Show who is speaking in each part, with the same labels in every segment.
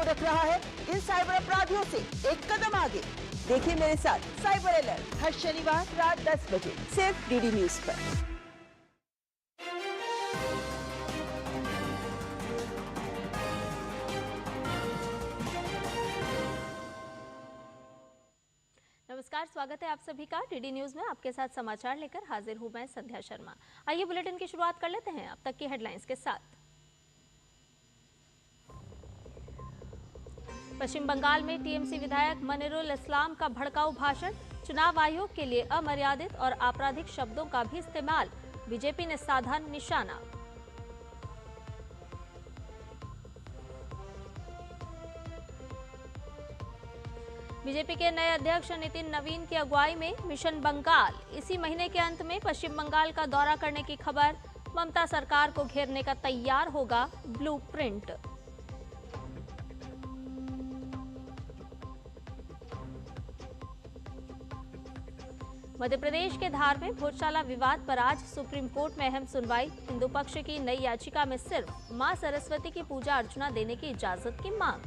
Speaker 1: रख रहा है इन साइबर अपराधियों से एक कदम आगे। देखिए मेरे साथ साइबर अलर्ट हर शनिवार रात 10 बजे सिर्फ डीडी न्यूज पर।
Speaker 2: नमस्कार, स्वागत है आप सभी का डीडी न्यूज में। आपके साथ समाचार लेकर हाजिर हूं मैं संध्या शर्मा। आइए बुलेटिन की शुरुआत कर लेते हैं अब तक की हेडलाइंस के साथ। पश्चिम बंगाल में टीएमसी विधायक मनिरुल इस्लाम का भड़काऊ भाषण, चुनाव आयोग के लिए अमर्यादित और आपराधिक शब्दों का भी इस्तेमाल, बीजेपी ने साधा निशाना। बीजेपी के नए अध्यक्ष नितिन नवीन की अगुवाई में मिशन बंगाल, इसी महीने के अंत में पश्चिम बंगाल का दौरा करने की खबर। ममता सरकार को घेरने का तैयार होगा ब्लूप्रिंट। मध्य प्रदेश के धार में भोजशाला विवाद पर आज सुप्रीम कोर्ट में अहम सुनवाई। हिंदू पक्ष की नई याचिका में सिर्फ मां सरस्वती की पूजा अर्चना देने की इजाजत की मांग।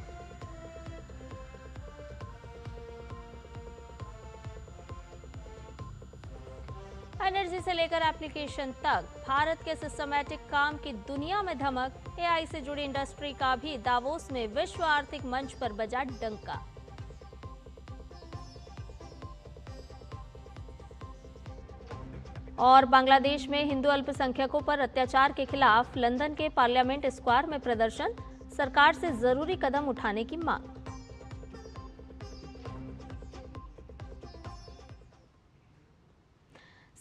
Speaker 2: एनर्जी से लेकर एप्लीकेशन तक भारत के सिस्टमैटिक काम की दुनिया में धमक। एआई से जुड़ी इंडस्ट्री का भी दावोस में विश्व आर्थिक मंच पर बजा डंका। और बांग्लादेश में हिंदू अल्पसंख्यकों पर अत्याचार के खिलाफ लंदन के पार्लियामेंट स्क्वायर में प्रदर्शन, सरकार से जरूरी कदम उठाने की मांग।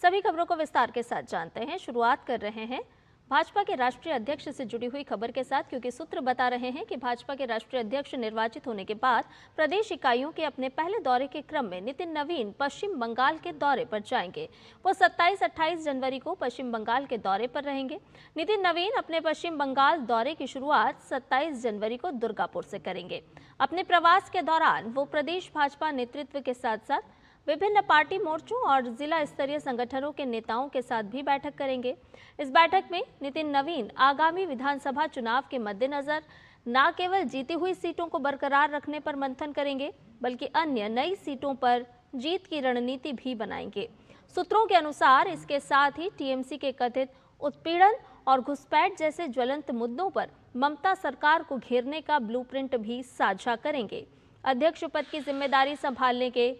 Speaker 2: सभी खबरों को विस्तार के साथ जानते हैं। शुरुआत कर रहे हैं भाजपा के राष्ट्रीय अध्यक्ष से जुड़ी हुई खबर के साथ, क्योंकि सूत्र बता रहे हैं कि भाजपा के राष्ट्रीय अध्यक्ष निर्वाचित होने के बाद प्रदेश इकाइयों के अपने पहले दौरे के क्रम में नितिन नवीन पश्चिम बंगाल के दौरे पर जाएंगे। वो 27-28 जनवरी को पश्चिम बंगाल के दौरे पर रहेंगे। नितिन नवीन अपने पश्चिम बंगाल दौरे की शुरुआत 27 जनवरी को दुर्गापुर से करेंगे। अपने प्रवास के दौरान वो प्रदेश भाजपा नेतृत्व के साथ साथ विभिन्न पार्टी मोर्चों और जिला स्तरीय संगठनों के नेताओं के साथ भी बैठक करेंगे। इस बैठक में नितिन नवीन आगामी विधानसभा चुनाव के मद्देनजर न केवल जीती हुई सीटों को बरकरार रखने पर मंथन करेंगे, बल्कि अन्य नई सीटों पर जीत की रणनीति भी बनाएंगे। सूत्रों के अनुसार इसके साथ ही टीएमसी के कथित उत्पीड़न और घुसपैठ जैसे ज्वलंत मुद्दों पर ममता सरकार को घेरने का ब्लूप्रिंट भी साझा करेंगे। अध्यक्ष पद की जिम्मेदारी संभालने के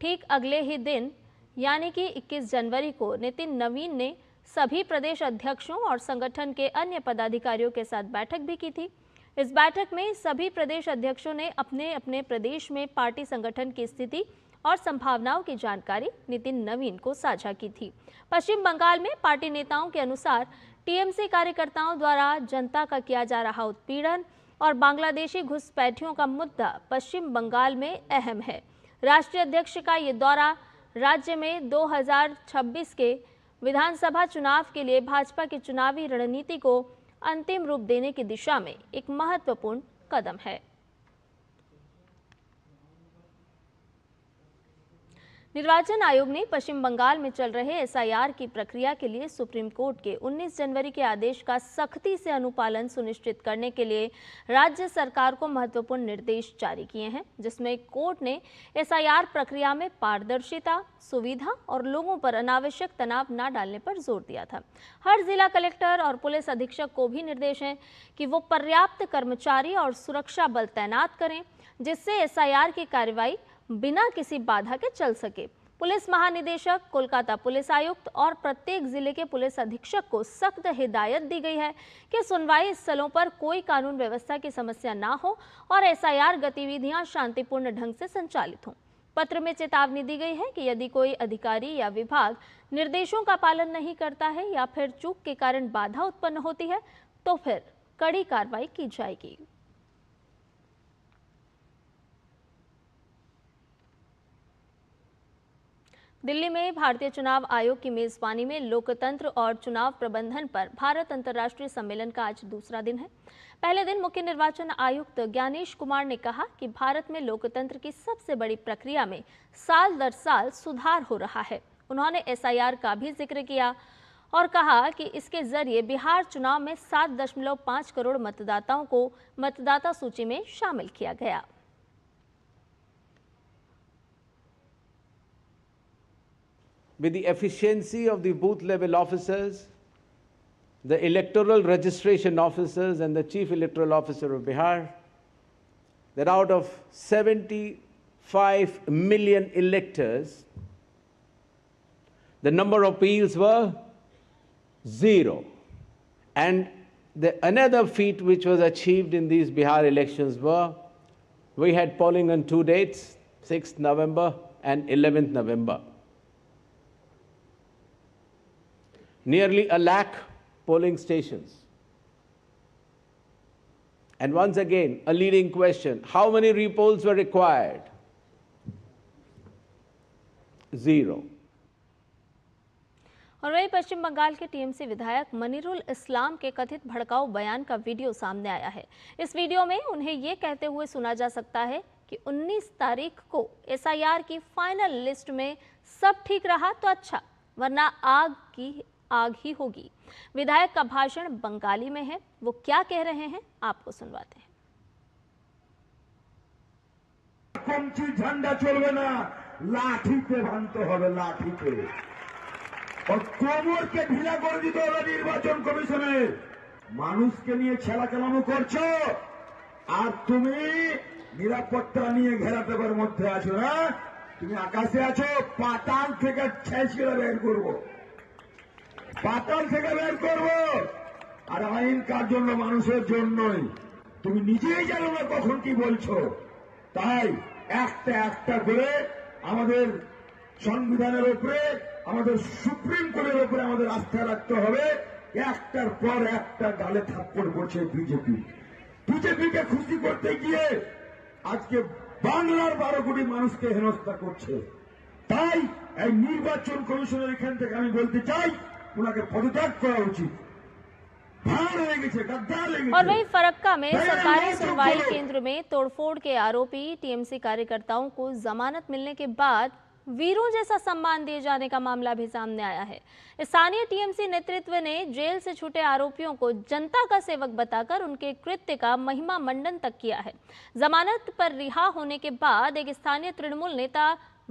Speaker 2: ठीक अगले ही दिन यानी कि 21 जनवरी को नितिन नवीन ने सभी प्रदेश अध्यक्षों और संगठन के अन्य पदाधिकारियों के साथ बैठक भी की थी। इस बैठक में सभी प्रदेश अध्यक्षों ने अपने अपने प्रदेश में पार्टी संगठन की स्थिति और संभावनाओं की जानकारी नितिन नवीन को साझा की थी। पश्चिम बंगाल में पार्टी नेताओं के अनुसार टीएमसी कार्यकर्ताओं द्वारा जनता का किया जा रहा उत्पीड़न और बांग्लादेशी घुसपैठियों का मुद्दा पश्चिम बंगाल में अहम है। राष्ट्रीय अध्यक्ष का ये दौरा राज्य में 2026 के विधानसभा चुनाव के लिए भाजपा की चुनावी रणनीति को अंतिम रूप देने की दिशा में एक महत्वपूर्ण कदम है। निर्वाचन आयोग ने पश्चिम बंगाल में चल रहे एसआईआर की प्रक्रिया के लिए सुप्रीम कोर्ट के 19 जनवरी के आदेश का सख्ती से अनुपालन सुनिश्चित करने के लिए राज्य सरकार को महत्वपूर्ण निर्देश जारी किए हैं, जिसमें कोर्ट ने एसआईआर प्रक्रिया में पारदर्शिता, सुविधा और लोगों पर अनावश्यक तनाव न डालने पर जोर दिया था। हर जिला कलेक्टर और पुलिस अधीक्षक को भी निर्देश है कि वो पर्याप्त कर्मचारी और सुरक्षा बल तैनात करें, जिससे एसआईआर की कार्रवाई बिना किसी बाधा के चल सके। पुलिस महानिदेशक, कोलकाता पुलिस आयुक्त और प्रत्येक जिले के पुलिस अधीक्षक को सख्त हिदायत दी गई है कि सुनवाई स्थलों पर कोई कानून व्यवस्था की समस्या ना हो और एसआईआर गतिविधियां शांतिपूर्ण ढंग से संचालित हों। पत्र में चेतावनी दी गई है कि यदि कोई अधिकारी या विभाग निर्देशों का पालन नहीं करता है या फिर चूक के कारण बाधा उत्पन्न होती है तो फिर कड़ी कार्रवाई की जाएगी। दिल्ली में भारतीय चुनाव आयोग की मेजबानी में लोकतंत्र और चुनाव प्रबंधन पर भारत अंतर्राष्ट्रीय सम्मेलन का आज दूसरा दिन है। पहले दिन मुख्य निर्वाचन आयुक्त ज्ञानेश कुमार ने कहा कि भारत में लोकतंत्र की सबसे बड़ी प्रक्रिया में साल दर साल सुधार हो रहा है। उन्होंने एसआईआर का भी जिक्र किया। और कहा कि इसके जरिए बिहार चुनाव में 7.5 करोड़ मतदाताओं को मतदाता सूची में शामिल किया गया।
Speaker 3: With the efficiency of the booth level officers, the electoral registration officers and the chief electoral officer of Bihar, that out of 75 million electors, the number of appeals were 0. And another feat which was achieved in these Bihar elections were, we had polling on 2 dates, 6th November and 11th November. Nearly 1 lakh polling stations. And once again, a leading question, how many repolls were required? 0.
Speaker 2: और वहीं पश्चिम बंगाल के TMC विधायक मनीरुल इस्लाम के कथित भड़काऊ बयान का video सामने आया है। इस वीडियो में उन्हें ये कहते हुए सुना जा सकता है कि 19 तारीख को एसआईआर की फाइनल लिस्ट में सब ठीक रहा तो अच्छा, वरना आग की आग ही होगी। विधायक का भाषण बंगाली में है, वो क्या कह रहे हैं आपको सुनवाते हैं।
Speaker 4: झंडा चलবে না, লাঠিতে ভাঙতে হবে, লাঠিতে। और কোমরকে ঢিলা করে দিতে হবে নির্বাচন কমিশনের। মানুষকে নিয়ে খেলাচালানো করছো আর তুমি নিরাপত্তা নিয়ে ঘেরাটোপের মধ্যে আছো না। তুমি আকাশে আছো, পাতাল থেকে ছেঁচড়ে বের করবো, পাতাল থেকে বের করবো। আর আইন কার জন্য? মানুষের জন্যই। তুমি নিজেই জানো না কখন কি বলছো। তাই একটা একটা করে আমাদের সংবিধানের উপরে, আমাদের সুপ্রিম কোর্টের উপরে আমাদের আস্থা রাখতে হবে। একটার পর একটা গালে থাপ্পড় পড়ছে বিজেপি। বিজেপিকে খুশি করতে গিয়ে আজকে বাংলার 12 কোটি মানুষকে হেনস্থা করছে। তাই এই নির্বাচন কমিশনের এখান থেকে আমি বলতে চাই, উনাকে পদত্যাগ করা উচিত।
Speaker 2: और वहीं फरक्का में सरकारी सुनवाई केंद्र में तोड़फोड़ के आरोपी टीएमसी कार्यकर्ताओं को जमानत मिलने के बाद वीरों जैसा सम्मान दिए जाने का मामला भी सामने आया है। स्थानीय टीएमसी नेतृत्व ने जेल से छूटे आरोपियों को जनता का सेवक बताकर उनके कृत्य का महिमा मंडन तक किया है। जमानत पर रिहा होने के बाद एक स्थानीय तृणमूल नेता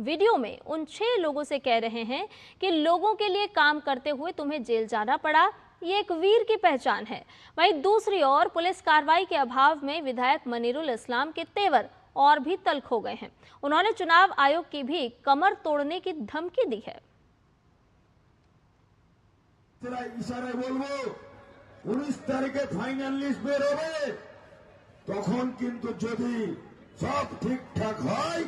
Speaker 2: वीडियो में उन 6 लोगों से कह रहे हैं कि लोगों के लिए काम करते हुए तुम्हें जेल जाना पड़ा, ये एक वीर की पहचान है। वहीं दूसरी ओर पुलिस कार्रवाई के अभाव में विधायक मनीरुल इस्लाम के तेवर और भी तल्ख हो गए हैं। उन्होंने चुनाव आयोग की भी कमर तोड़ने की धमकी दी है।
Speaker 4: ইশারায় বলবো 19 তারিখে ফাইনাল লিস্ট বের হবে, তখন কিন্তু যদি সব ঠিকঠাক হয়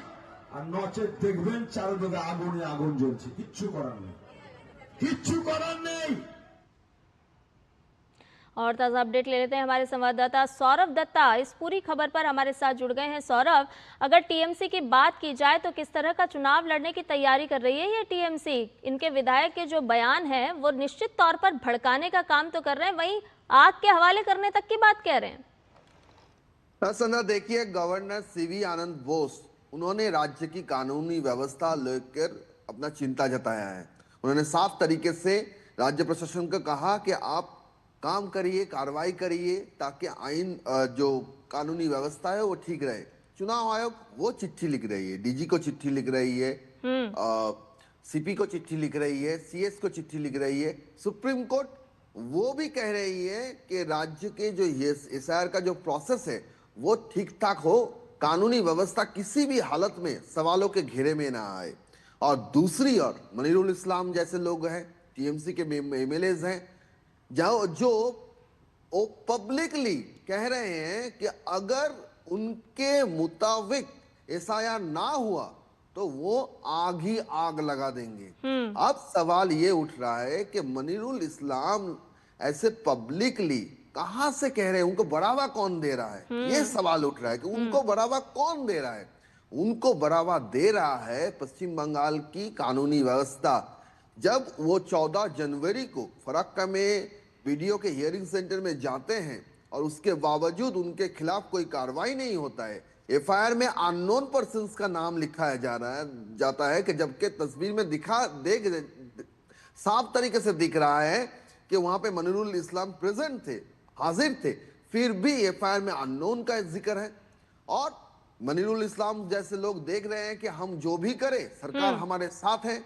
Speaker 4: আর নচেত দেখবেন চারদিকে আগুনে আগুন জ্বলছে, কিচ্ছু করার নেই, কিচ্ছু করার নেই।
Speaker 2: और ताज़ा अपडेट ले लेते हैं, हमारे संवाददाता सौरभ दत्ता इस पूरी खबर पर हमारे साथ जुड़ गए हैं। सौरभ, अगर टीएमसी की बात की जाए तो किस तरह का चुनाव लड़ने की तैयारी कर रही है ये टीएमसी? इनके विधायक के जो बयान है वो निश्चित तौर पर भड़काने का काम तो कर रहे हैं, वहीं आग के हवाले करने तक की बात कह रहे हैं।
Speaker 5: संध्या, देखिए, गवर्नर सीवी आनंद बोस उन्होंने राज्य की कानूनी व्यवस्था लेकर अपना चिंता जताया है। उन्होंने साफ तरीके से राज्य प्रशासन को कहा कि आप काम करिए, कार्रवाई करिए, ताकि आइन जो कानूनी व्यवस्था है वो ठीक रहे। चुनाव आयोग वो चिट्ठी लिख रही है, डीजी को चिट्ठी लिख रही है, सीपी को चिट्ठी लिख रही है, सीएस को चिट्ठी लिख रही है, सुप्रीम कोर्ट वो भी कह रही है कि राज्य के जो एसआईआर का जो प्रोसेस है वो ठीक ठाक हो, कानूनी व्यवस्था किसी भी हालत में सवालों के घेरे में ना आए। और दूसरी ओर मनीरुल इस्लाम जैसे लोग हैं, टीएमसी के एमएलएज हैं, जो पब्लिकली कह रहे हैं कि अगर उनके मुताबिक एसआईआर ना हुआ तो वो आग ही आग लगा देंगे। अब सवाल ये उठ रहा है कि मनीरुल इस्लाम ऐसे पब्लिकली कहां से कह रहे हैं, उनको बढ़ावा कौन दे रहा है? ये सवाल उठ रहा है कि उनको बढ़ावा कौन दे रहा है। उनको बढ़ावा दे रहा है पश्चिम बंगाल की कानूनी व्यवस्था। जब वो 14 जनवरी को फरक्का में वीडियो के हियरिंग सेंटर में जाते हैं और उसके बावजूद उनके खिलाफ कोई कार्रवाई नहीं होता है, एफआईआर में अननोन पर्सन्स का नाम लिखा जाता है कि जबकि तस्वीर में साफ तरीके से दिख रहा है कि वहां पे मनिरुल इस्लाम प्रेजेंट थे, हाजिर थे, फिर भी एफआईआर में अननोन का जिक्र है। और मनिरुल इस्लाम जैसे लोग देख रहे हैं कि हम जो भी करें सरकार हमारे साथ है,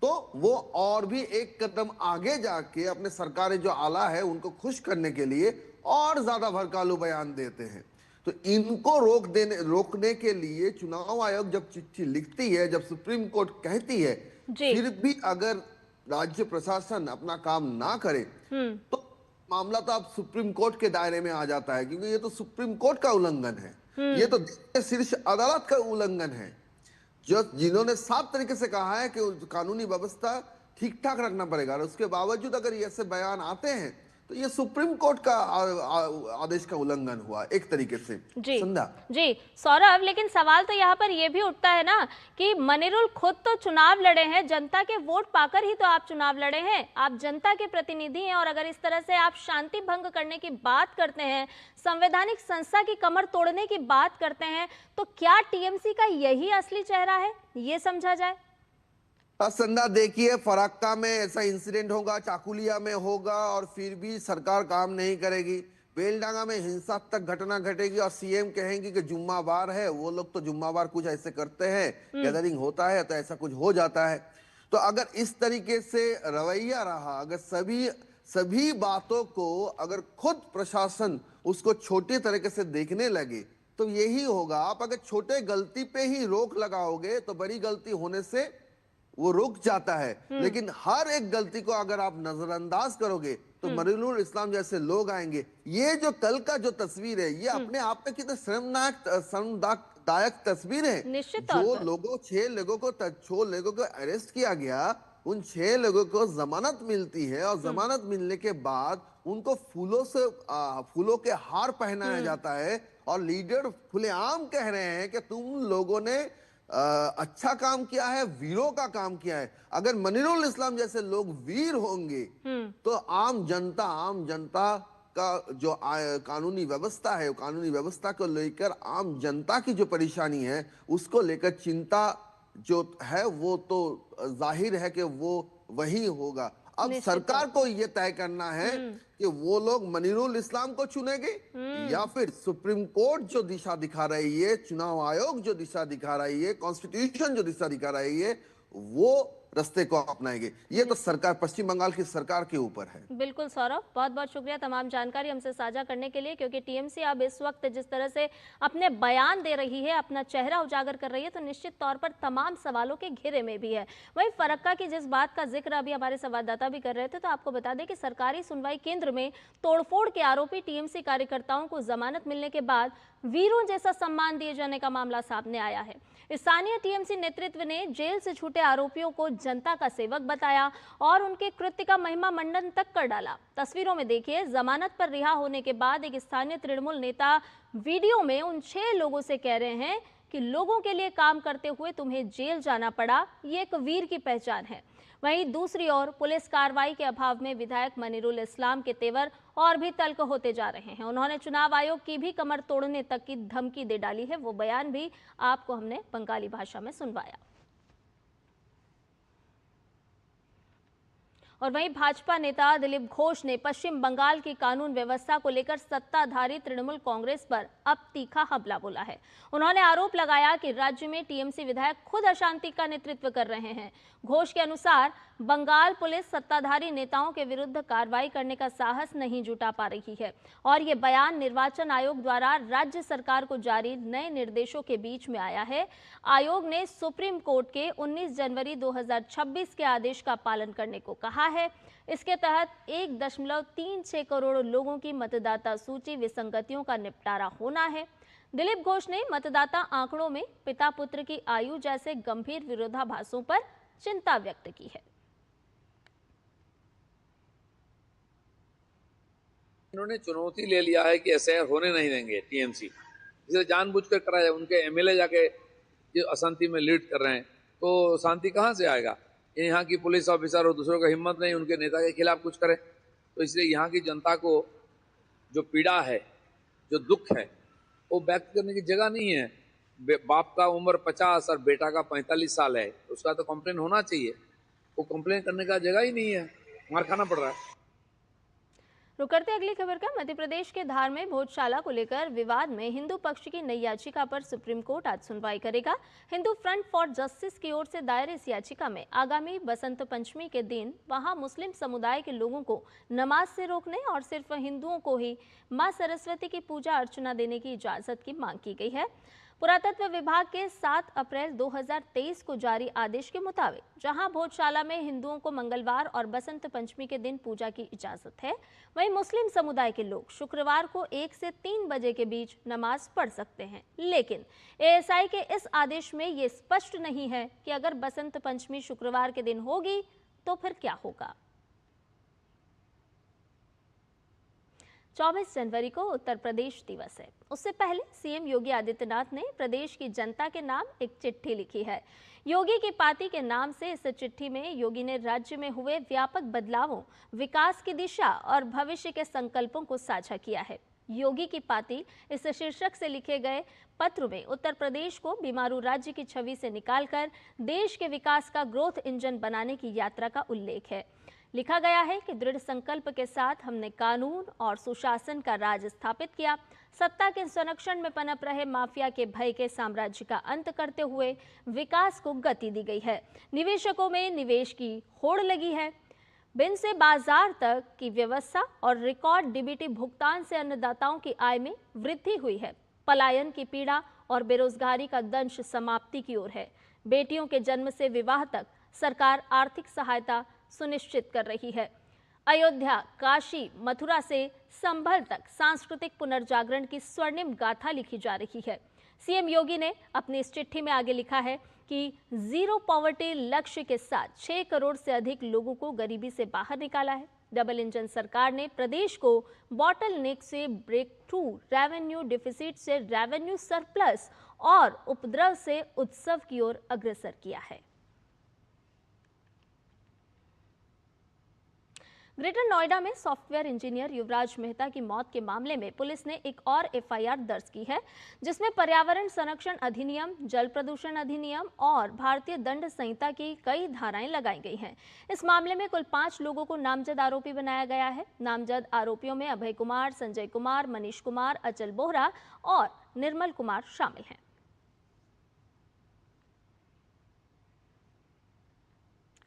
Speaker 5: तो वो और भी एक कदम आगे जाके अपने सरकारी जो आला है उनको खुश करने के लिए और ज्यादा भड़कालू बयान देते हैं। तो इनको रोकने के लिए चुनाव आयोग जब चिट्ठी लिखती है, जब सुप्रीम कोर्ट कहती है, फिर भी अगर राज्य प्रशासन अपना काम ना करे तो मामला तो अब सुप्रीम कोर्ट के दायरे में आ जाता है, क्योंकि ये तो सुप्रीम कोर्ट का उल्लंघन है, ये तो शीर्ष अदालत का उल्लंघन है, जो जिन्होंने साफ तरीके से कहा है कि कानूनी व्यवस्था ठीक ठाक रखना पड़ेगा। और उसके बावजूद अगर ऐसे बयान आते हैं तो ये सुप्रीम कोर्ट का आदेश का उल्लंघन हुआ एक तरीके से।
Speaker 2: जी
Speaker 5: संध्या
Speaker 2: जी सौरभ, लेकिन सवाल तो यहाँ पर यह भी उठता है ना कि मनिरुल खुद तो चुनाव लड़े हैं, जनता के वोट पाकर ही तो आप चुनाव लड़े हैं, आप जनता के प्रतिनिधि हैं, और अगर इस तरह से आप शांति भंग करने की बात करते हैं, संवैधानिक संस्था की कमर तोड़ने की बात करते हैं, तो क्या टीएमसी का यही असली चेहरा है, ये समझा जाए?
Speaker 5: संध्या देखिए, फराक्का में ऐसा इंसिडेंट होगा, चाकुलिया में होगा, और फिर भी सरकार काम नहीं करेगी। बेलडांगा में हिंसात्मक घटना घटेगी और सीएम कहेंगे कि जुम्मावार है, वो लोग तो जुम्मावार कुछ ऐसे करते हैं, गैदरिंग होता है तो ऐसा कुछ हो जाता है। तो अगर इस तरीके से रवैया रहा, अगर सभी बातों को अगर खुद प्रशासन उसको छोटे तरीके से देखने लगे तो यही होगा। आप अगर छोटे गलती पे ही रोक लगाओगे तो बड़ी गलती होने से वो रुक जाता है, लेकिन हर एक गलती को अगर आप नजरअंदाज करोगे तो मनिरुल इस्लाम जैसे लोग आएंगे। ये जो कल का जो तस्वीर है, ये अपने आप में कितने शर्मदायक तस्वीर है। जो लोगों 6 लोगों को अरेस्ट किया गया, उन 6 लोगों को जमानत मिलती है, और जमानत मिलने के बाद उनको फूलों के हार पहनाया जाता है, और लीडर खुलेआम कह रहे हैं कि तुम लोगों ने अच्छा काम किया है, वीरों का काम किया है। अगर मनिरुल इस्लाम जैसे लोग वीर होंगे तो आम जनता का जो कानूनी व्यवस्था है, कानूनी व्यवस्था को लेकर आम जनता की जो परेशानी है उसको लेकर चिंता जो है वो तो जाहिर है कि वो वही होगा। अब सरकार को ये तय करना है कि वो लोग मनिरुल इस्लाम को चुनेंगे या फिर सुप्रीम कोर्ट जो दिशा दिखा रही है, चुनाव आयोग जो दिशा दिखा रही है, कॉन्स्टिट्यूशन जो दिशा दिखा रही है, वो रास्ते को अपनाएंगे। ये तो सरकार, पश्चिम बंगाल की सरकार के ऊपर है।
Speaker 2: बिल्कुल सौरभ, बहुत बहुत शुक्रिया तमाम जानकारी हमसे साझा करने के लिए, क्योंकि टीएमसी अब इस वक्त जिस तरह से अपने बयान दे रही है, अपना चेहरा उजागर कर रही है, तो निश्चित तौर पर तमाम सवालों के घेरे में भी है। वहीं फरक्का की जिस बात का जिक्र अभी हमारे संवाददाता भी कर रहे थे, तो आपको बता दें कि सरकारी सुनवाई केंद्र में तोड़फोड़ के आरोपी टीएमसी कार्यकर्ताओं को जमानत मिलने के बाद वीरों जैसा सम्मान दिए जाने का मामला सामने आया है। स्थानीय टीएमसी नेतृत्व ने जेल से छूटे आरोपियों को जनता का सेवक बताया और उनके कृत्य का महिमा मंडन तक कर डाला। तस्वीरों में देखिए, जमानत पर रिहा होने के बाद एक स्थानीय तृणमूल नेता वीडियो में उन 6 लोगों से कह रहे हैं कि लोगों के लिए काम करते हुए तुम्हें जेल जाना पड़ा, ये एक वीर की पहचान है। वहीं दूसरी ओर पुलिस कार्रवाई के अभाव में विधायक मनिरुल इस्लाम के तेवर और भी तल्ख होते जा रहे हैं। उन्होंने चुनाव आयोग की भी कमर तोड़ने तक की धमकी दे डाली है। वो बयान भी आपको हमने बंगाली भाषा में सुनवाया। और वहीं भाजपा नेता दिलीप घोष ने पश्चिम बंगाल की कानून व्यवस्था को लेकर सत्ताधारी तृणमूल कांग्रेस पर अब तीखा हमला बोला है। उन्होंने आरोप लगाया कि राज्य में टीएमसी विधायक खुद अशांति का नेतृत्व कर रहे हैं। घोष के अनुसार बंगाल पुलिस सत्ताधारी नेताओं के विरुद्ध कार्रवाई करने का साहस नहीं जुटा पा रही है, और ये बयान निर्वाचन आयोग द्वारा राज्य सरकार को जारी नए निर्देशों के बीच में आया है। आयोग ने सुप्रीम कोर्ट के 19 जनवरी 2026 के आदेश का पालन करने को कहा है। इसके तहत 1.36 करोड़ लोगों की मतदाता सूची विसंगतियों का निपटारा होना है। दिलीप घोष ने मतदाता आंकड़ों में पिता पुत्र की आयु जैसे गंभीर विरोधाभासों पर चिंता व्यक्त की है।
Speaker 6: इन्होंने चुनौती ले लिया है कि एसआईआर होने नहीं देंगे टीएमसी, इसे जानबूझकर कराया। उनके एमएलए जाके अशांति में लीड कर रहे हैं, तो शांति कहाँ से आएगा? यहाँ की पुलिस ऑफिसर और दूसरों का हिम्मत नहीं उनके नेता के खिलाफ कुछ करे, तो इसलिए यहाँ की जनता को जो पीड़ा है, जो दुख है, वो व्यक्त करने की जगह नहीं है। बाप का उम्र 50 और बेटा का 45 साल है, उसका तो कंप्लेन होना चाहिए। वो कंप्लेन करने का जगह ही नहीं है, मार खाना पड़ रहा है।
Speaker 2: रुक करते अगली खबर का। मध्य प्रदेश के धार में भोजशाला को लेकर विवाद में हिंदू पक्ष की नई याचिका पर सुप्रीम कोर्ट आज सुनवाई करेगा। हिंदू फ्रंट फॉर जस्टिस की ओर से दायर इस याचिका में आगामी बसंत पंचमी के दिन वहां मुस्लिम समुदाय के लोगों को नमाज से रोकने और सिर्फ हिंदुओं को ही मां सरस्वती की पूजा अर्चना देने की इजाजत की मांग की गई है। पुरातत्व विभाग के 7 अप्रैल 2023 को जारी आदेश के मुताबिक जहां भोजशाला में हिंदुओं को मंगलवार और बसंत पंचमी के दिन पूजा की इजाजत है, वहीं मुस्लिम समुदाय के लोग शुक्रवार को 1 से 3 बजे के बीच नमाज पढ़ सकते हैं। लेकिन एएसआई के इस आदेश में ये स्पष्ट नहीं है कि अगर बसंत पंचमी शुक्रवार के दिन होगी तो फिर क्या होगा। 24 जनवरी को उत्तर प्रदेश दिवस है। उससे पहले सीएम योगी आदित्यनाथ ने प्रदेश की जनता के नाम एक चिट्ठी लिखी है। योगी की पार्टी के नाम से इस चिट्ठी में योगी ने राज्य में हुए व्यापक बदलावों, विकास की दिशा और भविष्य के संकल्पों को साझा किया है। योगी की पार्टी इस शीर्षक से लिखे गए पत्र में उत्तर प्रदेश को बीमारू राज्य की छवि से निकालकर देश के विकास का ग्रोथ इंजन बनाने की यात्रा का उल्लेख है। लिखा गया है कि दृढ़ संकल्प के साथ हमने कानून और सुशासन का राज स्थापित किया, सत्ता के संरक्षण में पनप रहे माफिया के भय के साम्राज्य का अंत करते हुए विकास को गति दी गई है। निवेशकों में निवेश की होड़ लगी है। बिन से बाजार तक की व्यवस्था और रिकॉर्ड डीबीटी भुगतान से अन्नदाताओं की आय में वृद्धि हुई है। पलायन की पीड़ा और बेरोजगारी का दंश समाप्ति की ओर है। बेटियों के जन्म से विवाह तक सरकार आर्थिक सहायता सुनिश्चित कर रही है। अयोध्या, काशी, मथुरा से संभल तक सांस्कृतिक पुनर्जागरण की स्वर्णिम गाथा लिखी जा रही है। सीएम योगी ने अपनी इस चिट्ठी में आगे लिखा है कि जीरो पॉवर्टी लक्ष्य के साथ 6 करोड़ से अधिक लोगों को गरीबी से बाहर निकाला है। डबल इंजन सरकार ने प्रदेश को बॉटल नेक से ब्रेक थ्रू, रेवेन्यू डिफिसिट से रेवेन्यू सरप्लस और उपद्रव से उत्सव की ओर अग्रसर किया है। ग्रेटर नोएडा में सॉफ्टवेयर इंजीनियर युवराज मेहता की मौत के मामले में पुलिस ने एक और एफआईआर दर्ज की है, जिसमें पर्यावरण संरक्षण अधिनियम, जल प्रदूषण अधिनियम और भारतीय दंड संहिता की कई धाराएं लगाई गई हैं। इस मामले में कुल 5 लोगों को नामजद आरोपी बनाया गया है। नामजद आरोपियों में अभय कुमार, संजय कुमार, मनीष कुमार, अचल बोहरा और निर्मल कुमार शामिल हैं।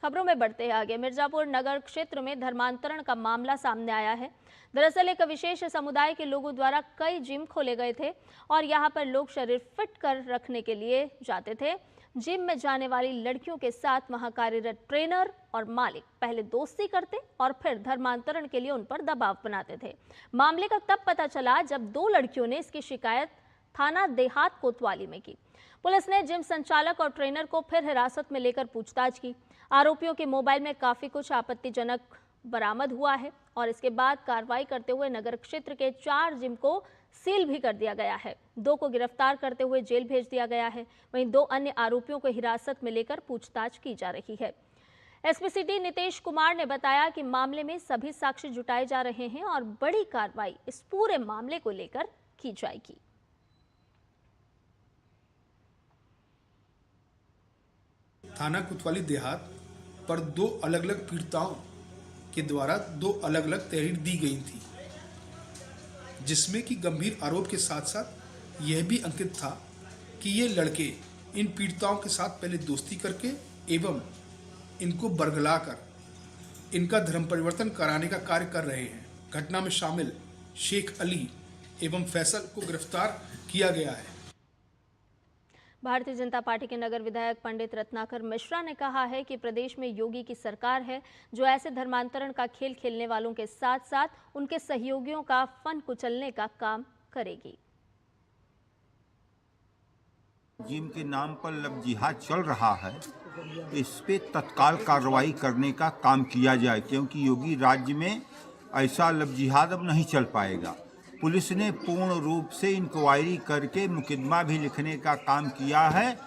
Speaker 2: खबरों में बढ़ते हैं आगे। मिर्जापुर नगर क्षेत्र में धर्मांतरण का मामला सामने आया है। दरअसल एक विशेष समुदाय के लोगों द्वारा कई जिम खोले गए थे और यहां पर लोग शरीर फिट कर रखने के लिए जाते थे। जिम में जाने वाली लड़कियों के साथ वहां कार्यरत ट्रेनर और मालिक पहले दोस्ती करते और फिर धर्मांतरण के लिए उन पर दबाव बनाते थे। मामले का तब पता चला जब 2 लड़कियों ने इसकी शिकायत थाना देहात कोतवाली में की। पुलिस ने जिम संचालक और ट्रेनर को फिर हिरासत में लेकर पूछताछ की। आरोपियों के मोबाइल में काफी कुछ आपत्तिजनक बरामद हुआ है और इसके बाद कार्रवाई करते हुए नगर क्षेत्र के 4 जिम को सील भी कर दिया गया है। 2 को गिरफ्तार करते हुए जेल भेज दिया गया है। वहीं 2 अन्य आरोपियों को हिरासत में लेकर पूछताछ की जा रही है। एसपी सिटी नितेश कुमार ने बताया कि मामले में सभी साक्ष्य जुटाए जा रहे हैं और बड़ी कार्रवाई इस पूरे मामले को लेकर की जाएगी।
Speaker 7: थाना कोतवाली देहात पर 2 अलग अलग पीड़िताओं के द्वारा 2 अलग अलग तहरीर दी गई थी, जिसमें कि गंभीर आरोप के साथ साथ यह भी अंकित था कि ये लड़के इन पीड़िताओं के साथ पहले दोस्ती करके एवं इनको बरगलाकर इनका धर्म परिवर्तन कराने का कार्य कर रहे हैं। घटना में शामिल शेख अली एवं फैसल को गिरफ्तार किया गया है।
Speaker 2: भारतीय जनता पार्टी के नगर विधायक पंडित रत्नाकर मिश्रा ने कहा है कि प्रदेश में योगी की सरकार है जो ऐसे धर्मांतरण का खेल खेलने वालों के साथ साथ उनके सहयोगियों का फन कुचलने का काम करेगी।
Speaker 8: जिम के नाम पर लव जिहाद चल रहा है, इस पे तत्काल कार्रवाई करने का काम किया जाए, क्योंकि योगी राज्य में ऐसा लव जिहाद अब नहीं चल पाएगा। पुलिस ने पूर्ण रूप से इंक्वायरी करके मुकदमा भी लिखने का काम किया है।